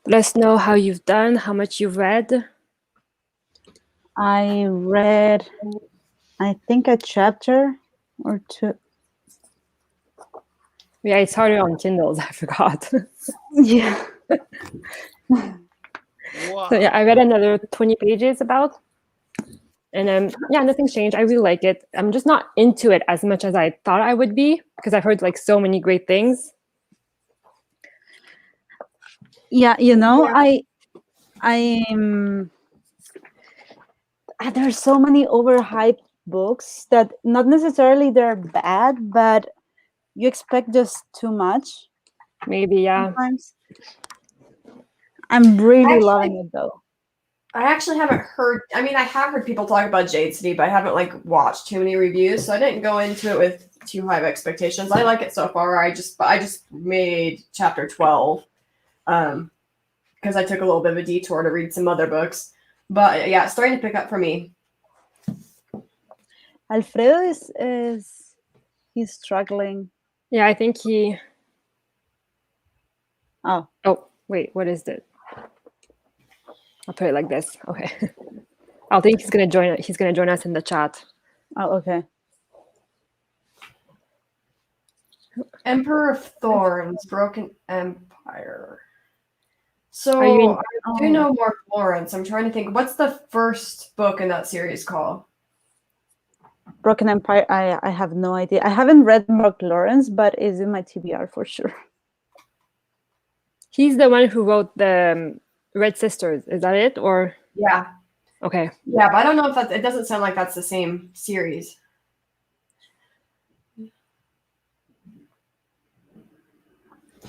B: Let us know how you've done, how much you've read.
C: I read, I think, a chapter or two.
B: Yeah, it's harder on Kindles, I forgot.
C: Yeah.
D: Wow.
B: So yeah, I read another 20 pages about. And yeah, nothing's changed. I really like it. I'm just not into it as much as I thought I would be because I've heard like so many great things.
C: Yeah, you know,
A: Yeah.
C: I'm there's so many overhyped books that not necessarily they're bad, but you expect just too much
B: Maybe, yeah.
C: sometimes. I'm really
A: Actually-
C: loving it though.
A: I actually haven't heard. I mean, I have heard people talk about Jade City, but I haven't like watched too many reviews, so I didn't go into it with too high of expectations. I like it so far. I just made chapter 12, because I took a little bit of a detour to read some other books. But yeah, it's starting to pick up for me.
C: Alfredo is he's struggling.
B: Yeah, I think he.
C: Oh,
B: Oh, wait, what is it? I'll put it like this. Okay. I think he's gonna join. He's gonna join us in the chat.
C: oh, okay.
A: Emperor of Thorns, Broken Empire. So
B: Are you in-
A: I do know Mark Lawrence. I'm trying to think. What's the first book in that series called?
C: Broken Empire. I have no idea. I haven't read Mark Lawrence, but it's in my TBR for sure.
B: He's the one who wrote the Red Sisters. Is that it? Or
A: Yeah.
B: okay.
A: Yeah, but I don't know if that's. It doesn't sound like that's the same series.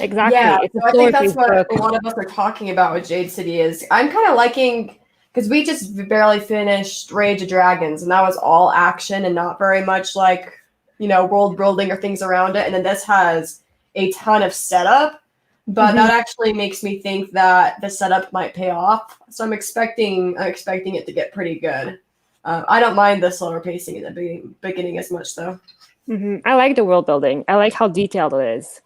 B: Exactly.
A: Yeah,
B: It's a
A: so I think that's
B: story-based
A: what
B: book.
A: a lot of us are talking about with Jade City is I'm kind of liking because we just barely finished Rage of Dragons and that was all action and not very much like, world building or things around it. And then this has a ton of setup, but that actually makes me think that the setup might pay off. So I'm expecting it to get pretty good. I don't mind the slower pacing in the beginning as much though.
B: I like the world building. I like how detailed it is.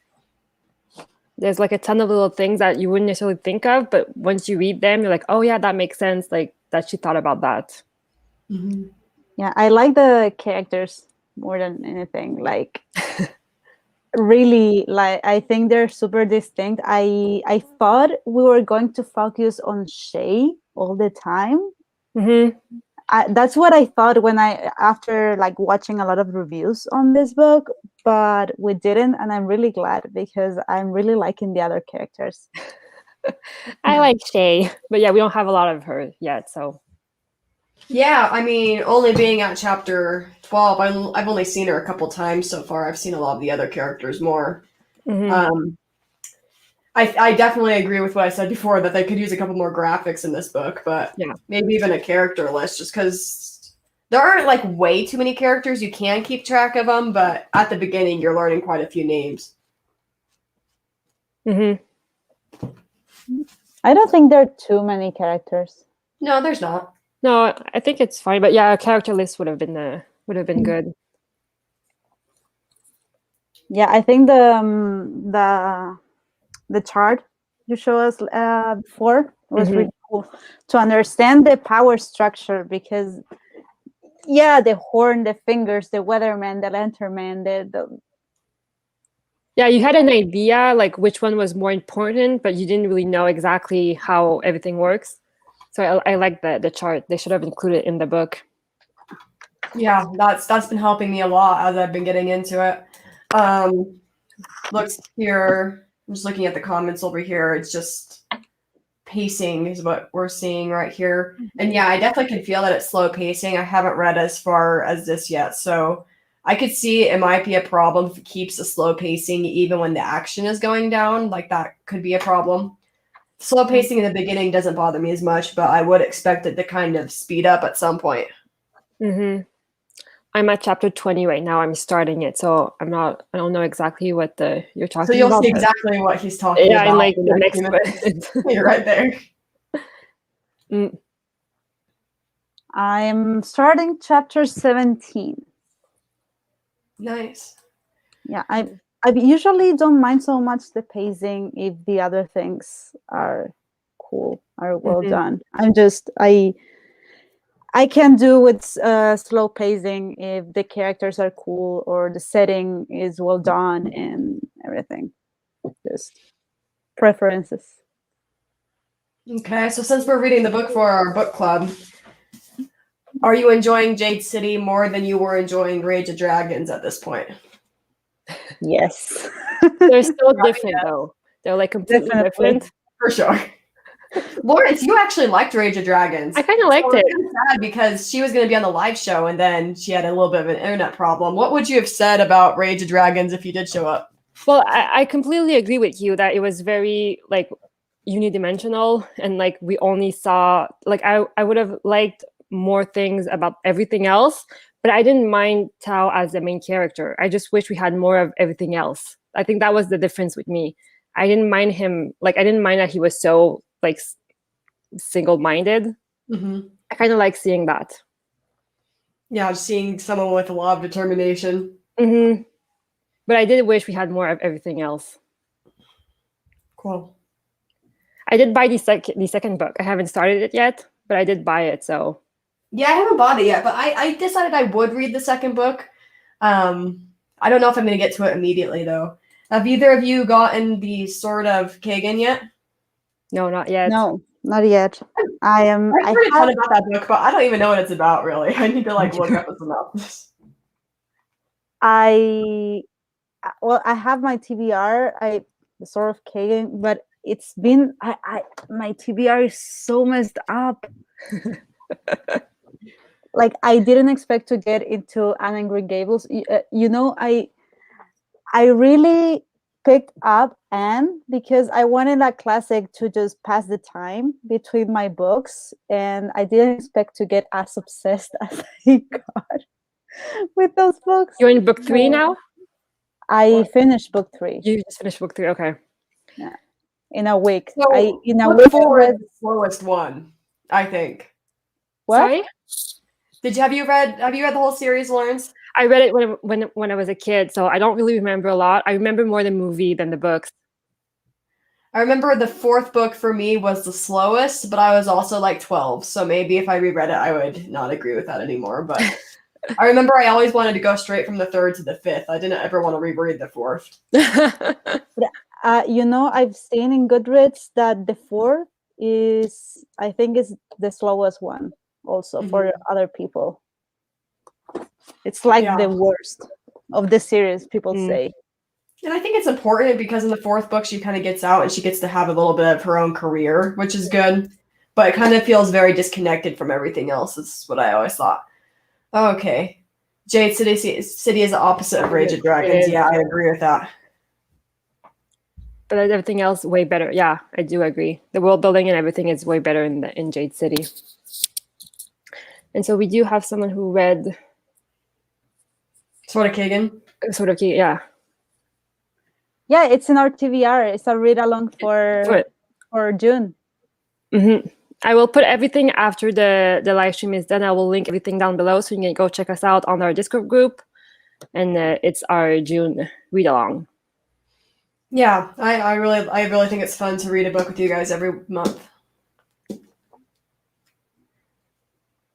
B: There's like a ton of little things that you wouldn't necessarily think of, but once you read them, you're like, oh yeah, that makes sense. Like that she thought about that.
C: Yeah, I like the characters more than anything. Like, really, like I think they're super distinct. I thought we were going to focus on Shay all the time. That's what I thought when after like watching a lot of reviews on this book, but we didn't, and I'm really glad because I'm really liking the other characters.
B: I like Shay, but yeah, we don't have a lot of her yet. So
A: yeah, I mean, only being at chapter 12, I've only seen her a couple times so far. I've seen a lot of the other characters more. I definitely agree with what I said before that they could use a couple more graphics in this book, but
B: yeah,
A: maybe even a character list just because there aren't like way too many characters. You can keep track of them, but at the beginning, you're learning quite a few names.
C: I don't think there are too many characters.
A: No, there's not.
B: No, I think it's fine. But yeah, a character list would have been good.
C: Yeah, I think the chart you showed us before was really cool to understand the power structure because the horn, the fingers, the weatherman, the lanternman, the
B: Yeah, you had an idea like which one was more important, but you didn't really know exactly how everything works. So I like the chart. They should have included it in the book.
A: Yeah, that's been helping me a lot as I've been getting into it. Looks here. I'm just looking at the comments over here. It's just pacing is what we're seeing right here. And yeah, I definitely can feel that it's slow pacing. I haven't read as far as this yet, so I could see it might be a problem if it keeps a slow pacing even when the action is going down. Like that could be a problem. Slow pacing in the beginning doesn't bother me as much, but I would expect it to kind of speed up at some point.
B: I'm at chapter 20 right now. I'm starting it, so I don't know exactly what you're talking about.
A: So you'll see exactly what he's talking about.
B: Yeah, in like the next
A: minute. You're right there.
C: I'm starting chapter 17.
A: Nice.
C: Yeah, I usually don't mind so much the pacing if the other things are cool, are well done. I can do with slow pacing if the characters are cool or the setting is well done and everything. Just preferences.
A: Okay, so since we're reading the book for our book club, are you enjoying Jade City more than you were enjoying Rage of Dragons at this point?
C: Yes.
B: They're so different though. They're like completely
C: Definitely.
B: different.
A: For sure. Lawrence, you actually liked Rage of Dragons.
B: I kind of liked it.
A: Kind of sad because she was going to be on the live show and then she had a little bit of an internet problem. What would you have said about Rage of Dragons if you did show up?
B: Well, I completely agree with you that it was very like unidimensional, and like we only saw like I would have liked more things about everything else, but I didn't mind Tao as the main character. I just wish we had more of everything else. I think that was the difference with me. I didn't mind him, like I didn't mind that he was so like single-minded.
A: Mm-hmm.
B: I kind of like seeing that.
A: Yeah, just seeing someone with a lot of determination.
B: Mm-hmm. But I did wish we had more of everything else.
A: Cool.
B: I did buy the second book. I haven't started it yet, but I did buy it. So
A: yeah, I haven't bought it yet, but I decided I would read the second book. I don't know if I'm going to get to it immediately though. Have either of you gotten the Sword of Kagan yet?
B: no, not yet.
C: No, not yet. I am.
A: I've heard a ton about that book, but I don't even know what it's about really. I need to like look up a synopsis.
C: I have my TBR. The Sword of Kagan, but it's been my TBR is so messed up. Like I didn't expect to get into Anne and Green Gables. I really picked up Anne because I wanted a classic to just pass the time between my books, and I didn't expect to get as obsessed as I got with those books.
B: You're in book 3 now?
C: I finished book 3.
B: You just finished book 3, okay.
C: Yeah. In a week.
A: So
C: in a week I read
A: the slowest one, I think.
C: what?
B: Sorry?
A: Have you read the whole series, Lawrence?
B: I read it when I was a kid, so I don't really remember a lot. I remember more the movie than the books.
A: I remember the 4th book for me was the slowest, but I was also like 12, so maybe if I reread it, I would not agree with that anymore. But I remember I always wanted to go straight from the 3rd to the 5th. I didn't ever want to reread the 4th.
C: I've seen in Goodreads that the 4th is, I think, is the slowest one also for other people. It's like the worst of the series, people say.
A: And I think it's important because in the 4th book, she kind of gets out and she gets to have a little bit of her own career, which is good. But it kind of feels very disconnected from everything else. Is what I always thought. Okay. Jade City is the opposite of Rage of Dragons. Yeah, I agree with that.
B: But everything else way better. Yeah, I do agree. The world building and everything is way better in Jade City. And so we do have someone who read
A: Sword of Kagan.
B: Sword of Kagan, yeah.
C: Yeah, it's in our TBR. It's a read along for June.
B: Mm-hmm. I will put everything after the live stream is done. I will link everything down below so you can go check us out on our Discord group. And it's our June read along.
A: Yeah, I really think it's fun to read a book with you guys every month.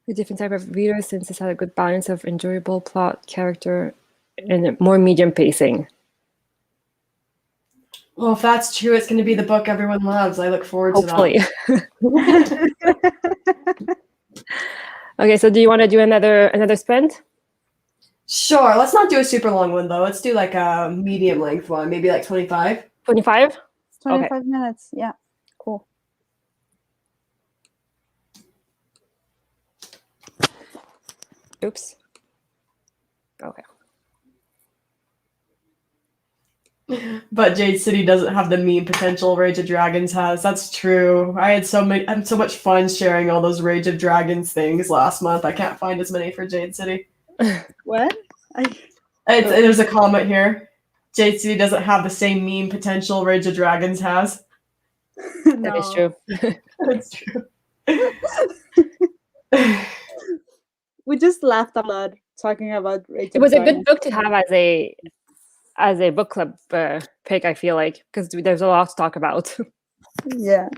B: A different type of reader since it's had a good balance of enjoyable plot, character, and more medium pacing.
A: Well, if that's true, it's going to be the book everyone loves. I look forward to
B: that. Okay, so do you want to do another sprint?
A: Sure. Let's not do a super long one, though. Let's do like a medium length one, maybe like 25.
B: 25?
C: 25 minutes. Yeah, cool.
B: Oops. Okay.
A: But Jade City doesn't have the meme potential Rage of Dragons has. That's true. I had so much fun sharing all those Rage of Dragons things last month. I can't find as many for Jade City.
C: What?
A: There's a comment here. Jade City doesn't have the same meme potential Rage of Dragons has.
B: That is true.
A: That's true.
C: We just laughed a lot talking about Rage of
B: It was
C: Dragons.
B: a good book to have as a as a book club pick, I feel like, because there's a lot to talk about.
C: Yeah.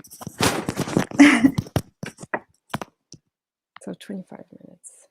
B: So 25 minutes.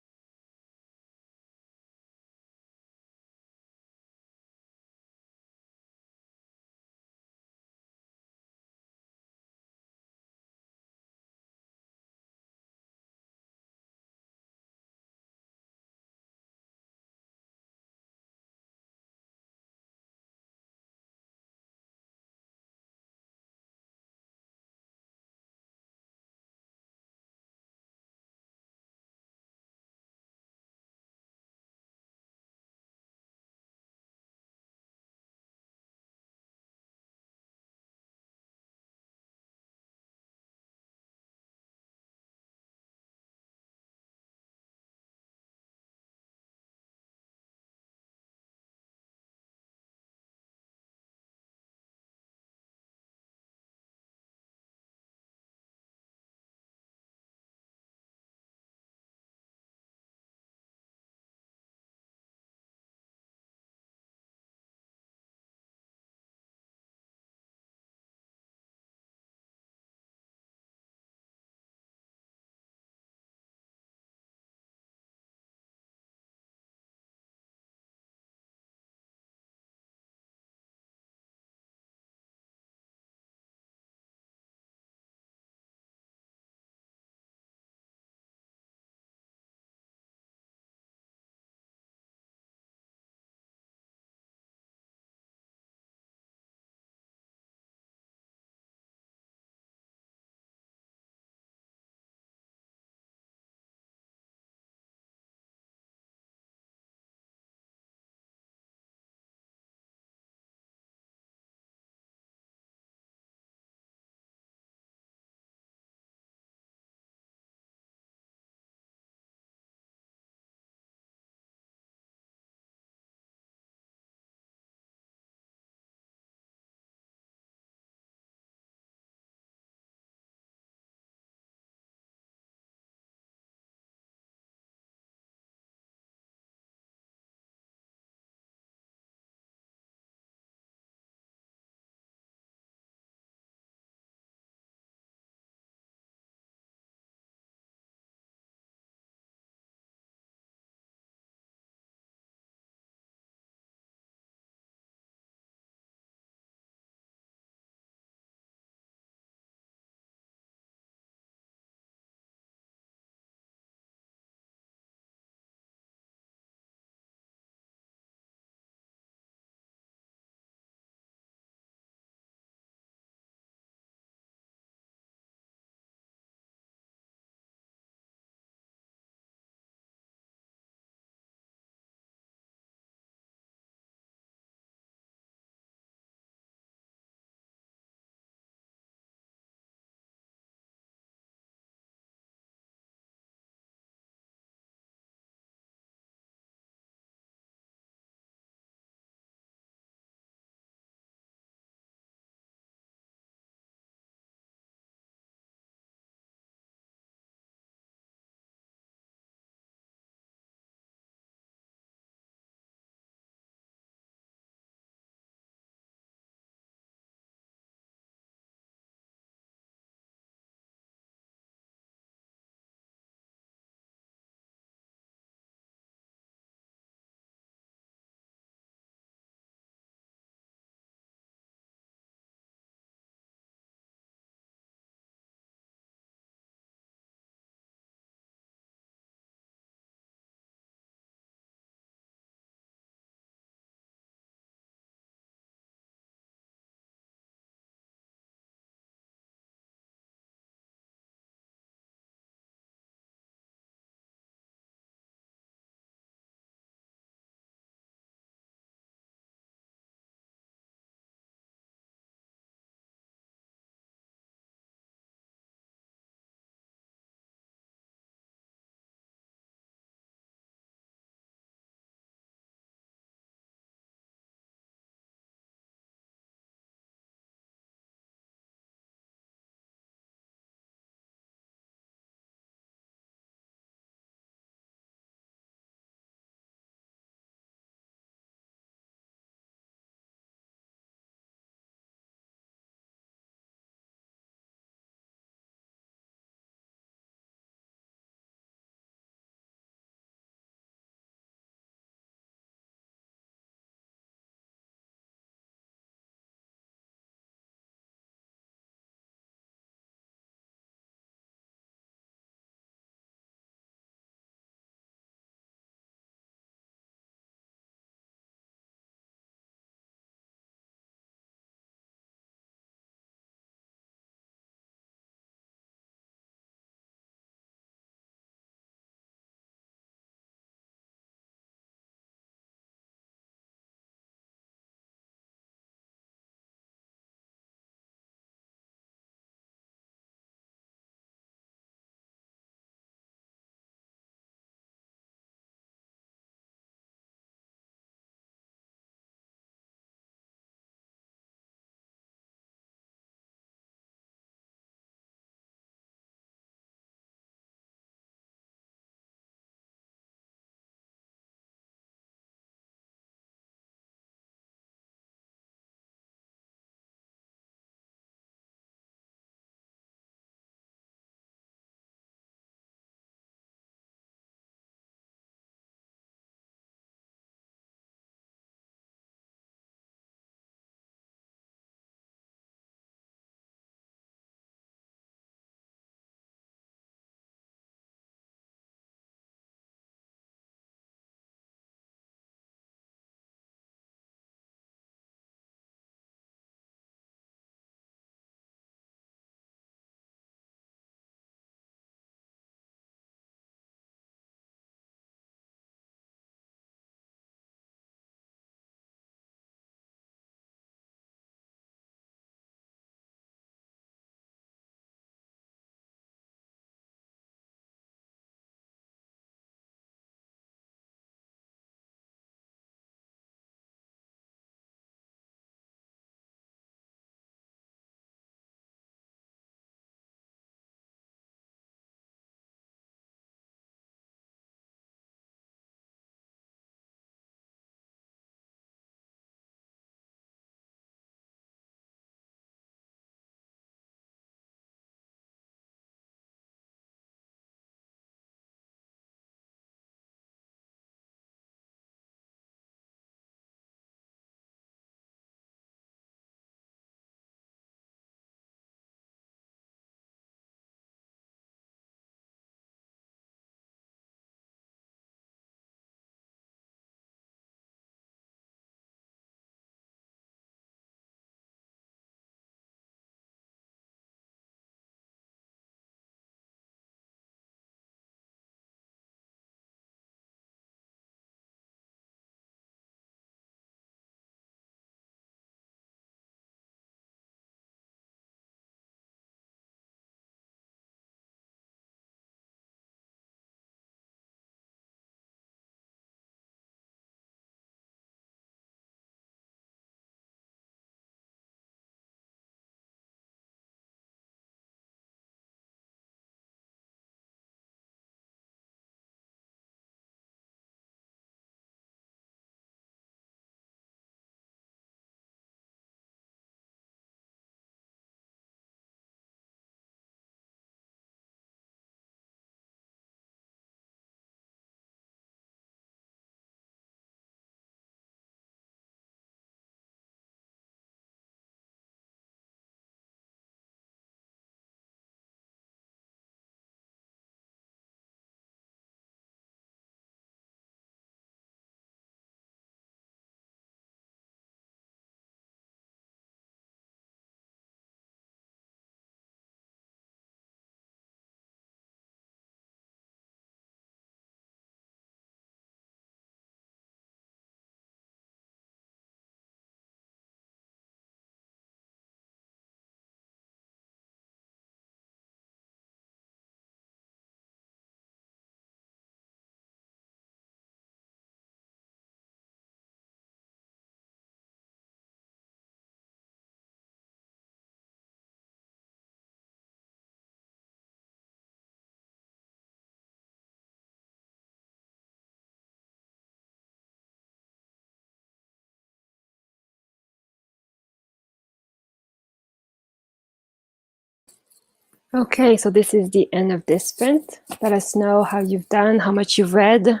B: Okay, so this is the end of this print. Let us know how you've done, how much you've read.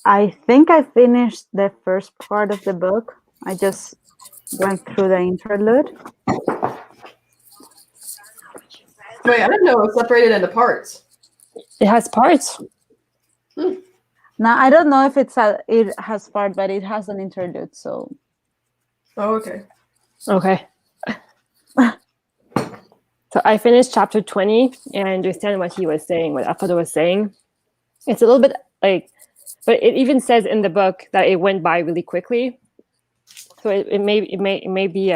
C: I think I finished the first part of the book. I just went through the interlude.
A: Wait, I didn't know it was separated into parts.
B: It has parts.
C: Now I don't know if it has part, but it has an interlude. So.
A: Oh, okay.
B: Okay. So I finished chapter 20, and I understand what he was saying, what Alfredo was saying. It's a little bit like, but it even says in the book that it went by really quickly. So it may be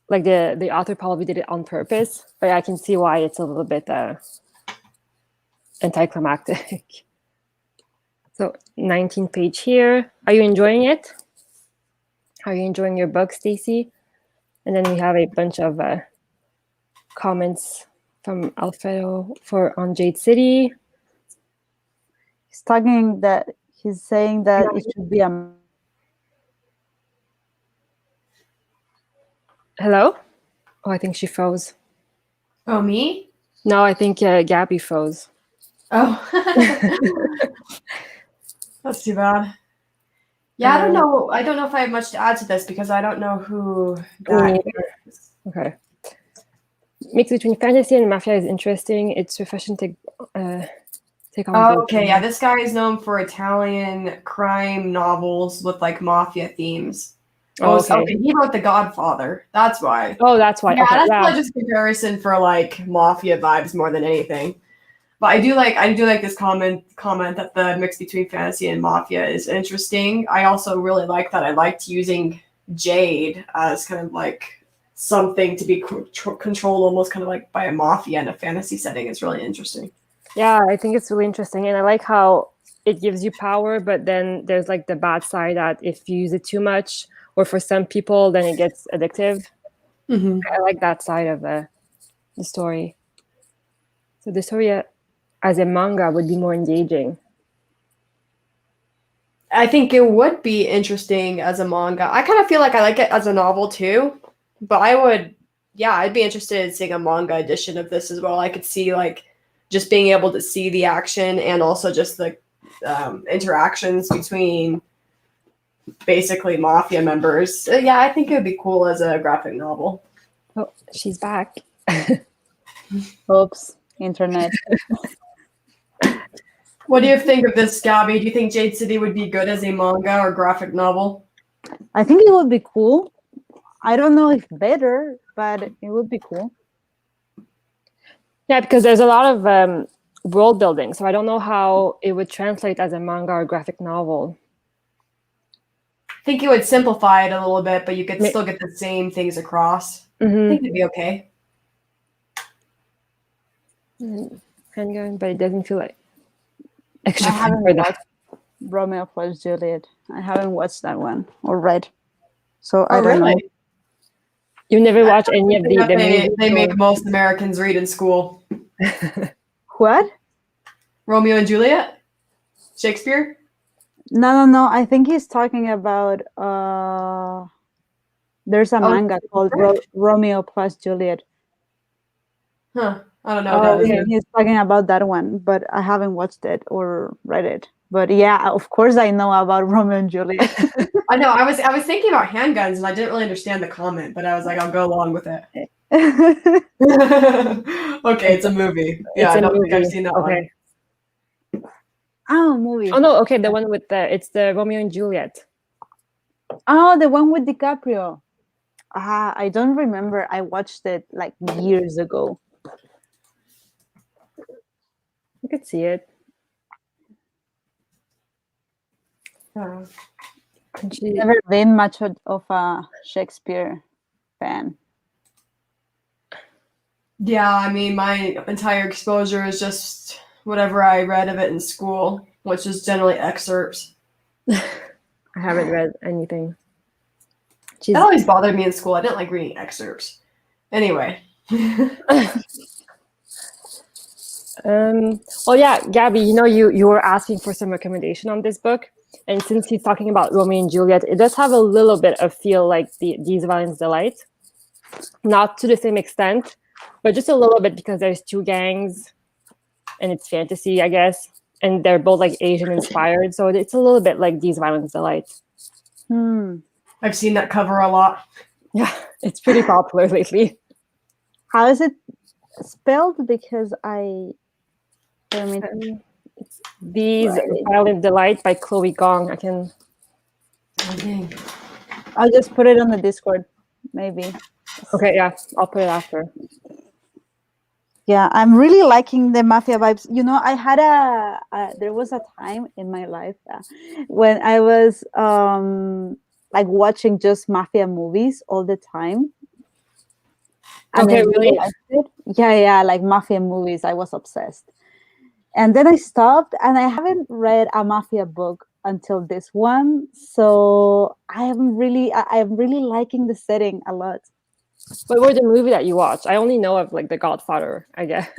B: like the author probably did it on purpose, but I can see why it's a little bit anticlimactic. So 19th page here. Are you enjoying it? Are you enjoying your book, Stacy? And then we have a bunch of comments from Alfredo on Jade City.
C: He's saying that it should be a.
B: Hello? Oh, I think she froze.
A: Oh, me?
B: No, I think Gabby froze.
A: Oh. That's too bad. Yeah, I don't know. I don't know if I have much to add to this because I don't know who that is.
B: Okay. Mix between fantasy and mafia is interesting. It's refreshing to take on.
A: Oh, okay, yeah, this guy is known for Italian crime novels with like mafia themes.
B: Oh, okay.
A: He wrote The Godfather. That's why.
B: Oh, that's why.
A: Yeah,
B: okay,
A: that's probably just comparison for like mafia vibes more than anything. But I do like this comment that the mix between fantasy and mafia is interesting. I also really like that. I liked using Jade as kind of like something to be controlled almost kind of like by a mafia in a fantasy setting. It's really interesting.
B: Yeah, I think it's really interesting. And I like how it gives you power, but then there's like the bad side that if you use it too much, or for some people, then it gets addictive.
A: Mm-hmm.
B: I like that side of the story. So the story as a manga would be more engaging.
A: I think it would be interesting as a manga. I kind of feel like I like it as a novel too, but I'd be interested in seeing a manga edition of this as well. I could see like just being able to see the action and also just the interactions between basically mafia members. Yeah, I think it would be cool as a graphic novel.
B: Oh, she's back.
C: Oops, internet.
A: What do you think of this, Gabby? Do you think Jade City would be good as a manga or graphic novel?
C: I think it would be cool. I don't know if better, but it would be cool.
B: Yeah, because there's a lot of world building, so I don't know how it would translate as a manga or graphic novel.
A: I think it would simplify it a little bit, but you could still get the same things across.
B: Mm-hmm.
A: I think it'd be okay.
B: Handgun, but it doesn't feel like
C: I
B: extra
C: haven't
B: for that.
C: watched Romeo plus Juliet. I haven't watched that one or read, so I don't know.
B: You never watch any of the
A: they make most Americans read in school.
C: What?
A: Romeo and Juliet? Shakespeare?
C: No. I think he's talking about. There's a manga called Romeo plus Juliet.
A: Huh. I don't know. What that is.
C: He's talking about that one, but I haven't watched it or read it. But yeah, of course I know about Romeo and Juliet.
A: I know. I was thinking about handguns and I didn't really understand the comment, but I was like, I'll go along with it. Okay, it's a movie. Yeah, I don't think I've seen that one.
C: Oh, movie.
B: Oh no, okay, the one with it's the Romeo and Juliet.
C: Oh, the one with DiCaprio. I don't remember. I watched it like years ago.
B: You could see it.
C: Never been much of a Shakespeare fan.
A: Yeah, I mean, my entire exposure is just whatever I read of it in school, which is generally excerpts.
B: I haven't read anything.
A: That always bothered me in school. I didn't like reading excerpts. Anyway.
B: Well, yeah, Gabby, you were asking for some recommendation on this book. And since he's talking about Romeo and Juliet, it does have a little bit of feel like These Violins Delight. not to the same extent, but just a little bit because there's two gangs and it's fantasy, I guess. And they're both like Asian inspired. So it's a little bit like These Violence Delight.
A: I've seen that cover a lot.
B: Yeah, it's pretty popular lately.
C: How is it spelled? Because it's
B: These Violent Delight by Chloe Gong. I can.
A: Okay.
C: I'll just put it on the Discord, maybe.
B: Okay, yeah, I'll put it after.
C: Yeah, I'm really liking the mafia vibes. You know, I had there was a time in my life when I was like watching just mafia movies all the time. And
B: Okay,
C: I
B: really?
C: liked it. Yeah, like mafia movies. I was obsessed. And then I stopped, and I haven't read a mafia book until this one. So I'm really liking the setting a lot.
B: What were the movie that you watched? I only know of like The Godfather, I guess.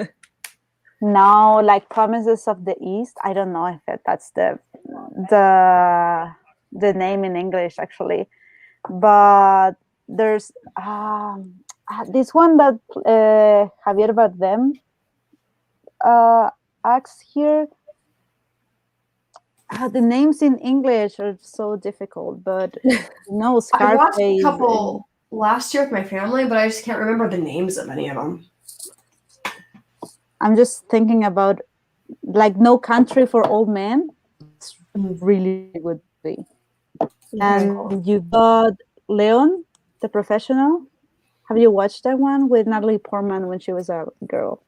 C: Now, like Promises of the East, I don't know if that's the name in English actually, but there's this one that Javier Bardem acts here. The names in English are so difficult, but no,
A: I watched
C: Scarface.
A: a couple last year with my family, but I just can't remember the names of any of them.
C: I'm just thinking about like No Country for Old Men. It's really good movie. And you got Leon, the Professional. Have you watched that one with Natalie Portman when she was a girl?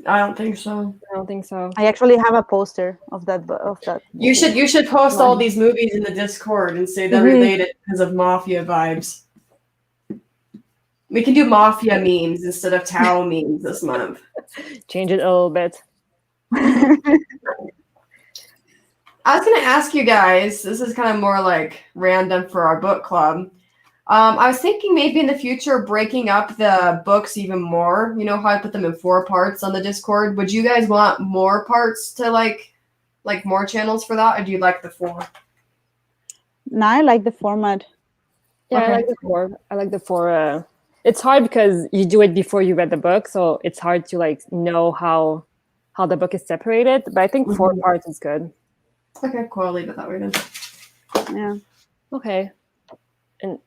A: I don't think so.
B: I don't think so.
C: I actually have a poster of that.
A: You should post all these movies in the Discord and say they're related because of mafia vibes. We can do mafia memes instead of Tao memes this month.
B: Change it a little bit.
A: I was going to ask you guys, this is kind of more like random for our book club. I was thinking maybe in the future breaking up the books even more. You know how I put them in 4 parts on the Discord? Would you guys want more parts to like more channels for that, or do you like the 4?
C: No, I like the format.
B: Yeah, okay. I like the 4. I like the 4. It's hard because you do it before you read the book, so it's hard to like know how the book is separated. But I think 4 parts is good.
A: Okay, cool. I'll leave it that way then.
C: Yeah.
B: Okay. And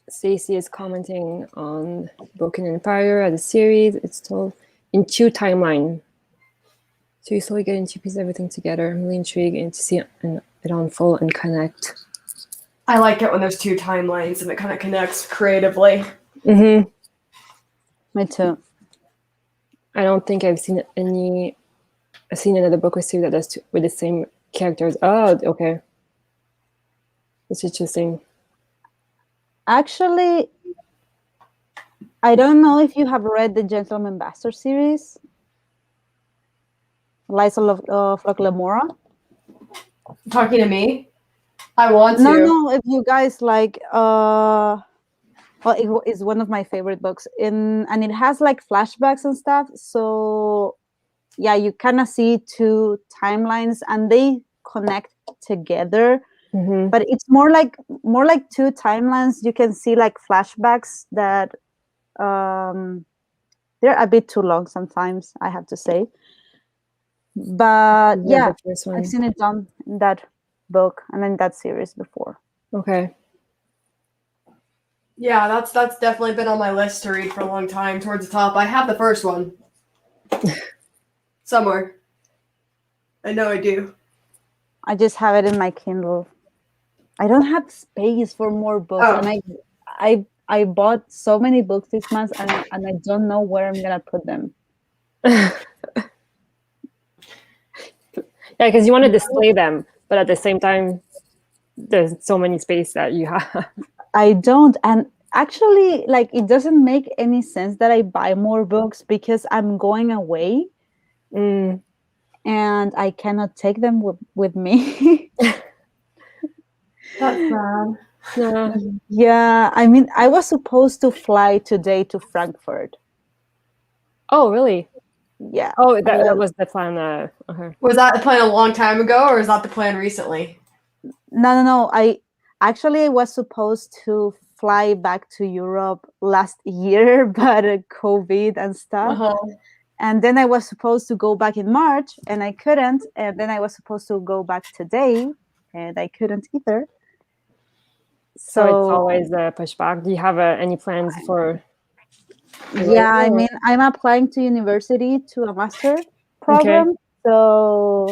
B: Stacey is commenting on Broken Empire as a series. It's told in 2 timelines. So you slowly get into pieces everything together. I'm really intrigued and to see it unfold and connect.
A: I like it when there's 2 timelines and it kind of connects creatively.
B: Mm-hmm.
C: Me too.
B: I don't think I've seen another book or series that does with the same characters. Oh, okay. It's interesting.
C: Actually, I don't know if you have read the Gentleman Bastard series. Liza Lamora.
A: Talking to me? I want to.
C: No, if you guys like well, it is one of my favorite books and it has like flashbacks and stuff, so yeah, you kind of see 2 timelines and they connect together. But it's more like 2 timelines. You can see like flashbacks that they're a bit too long sometimes, I have to say. But yeah, I've seen it done in that book and in that series before.
B: Okay.
A: Yeah, that's definitely been on my list to read for a long time. Towards the top, I have the first one somewhere. I know I do.
C: I just have it in my Kindle. I don't have space for more books, and I bought so many books this month, and I don't know where I'm gonna put them.
B: Yeah, because you want to display them, but at the same time, there's so many space that you have.
C: I don't, and actually, like, it doesn't make any sense that I buy more books because I'm going away, and I cannot take them with me.
A: That's sad.
C: Yeah, I mean, I was supposed to fly today to Frankfurt.
B: Oh, really?
C: Yeah.
B: Oh, that was the plan. Okay.
A: Was that the plan a long time ago, or is that the plan recently?
C: No. I actually was supposed to fly back to Europe last year, but COVID and stuff.
A: Uh-huh.
C: And then I was supposed to go back in March, and I couldn't. And then I was supposed to go back today, and I couldn't either.
B: So it's
C: So
B: always a pushback. Do you have any plans for?
C: yeah, I mean, I'm applying to university to a master program. So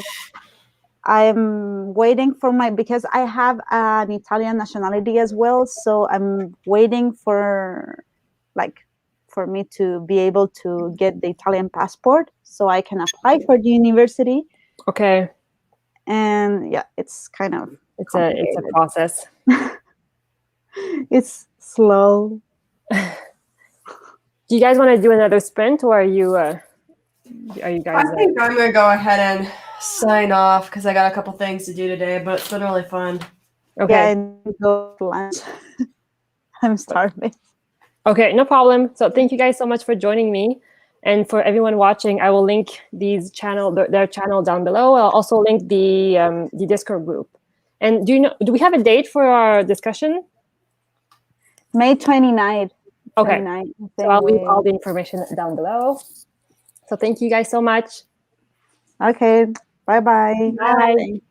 C: I'm waiting for because I have an Italian nationality as well. So I'm waiting for me to be able to get the Italian passport so I can apply for the university.
B: Okay.
C: And yeah, it's kind of
B: it's a process.
C: It's slow.
B: Do you guys want to do another sprint, or are you guys?
A: I think I'm gonna go ahead and sign off because I got a couple things to do today, but it's been really fun.
B: Okay.
C: Yeah, I need to go to lunch. I'm starving.
B: Okay, no problem. So thank you guys so much for joining me. And for everyone watching, I will link their channel down below. I'll also link the Discord group. And do we have a date for our discussion?
C: May 29th.
B: Okay. So I'll leave all the information down below. So thank you guys so much.
C: Okay. Bye-bye.
B: Bye.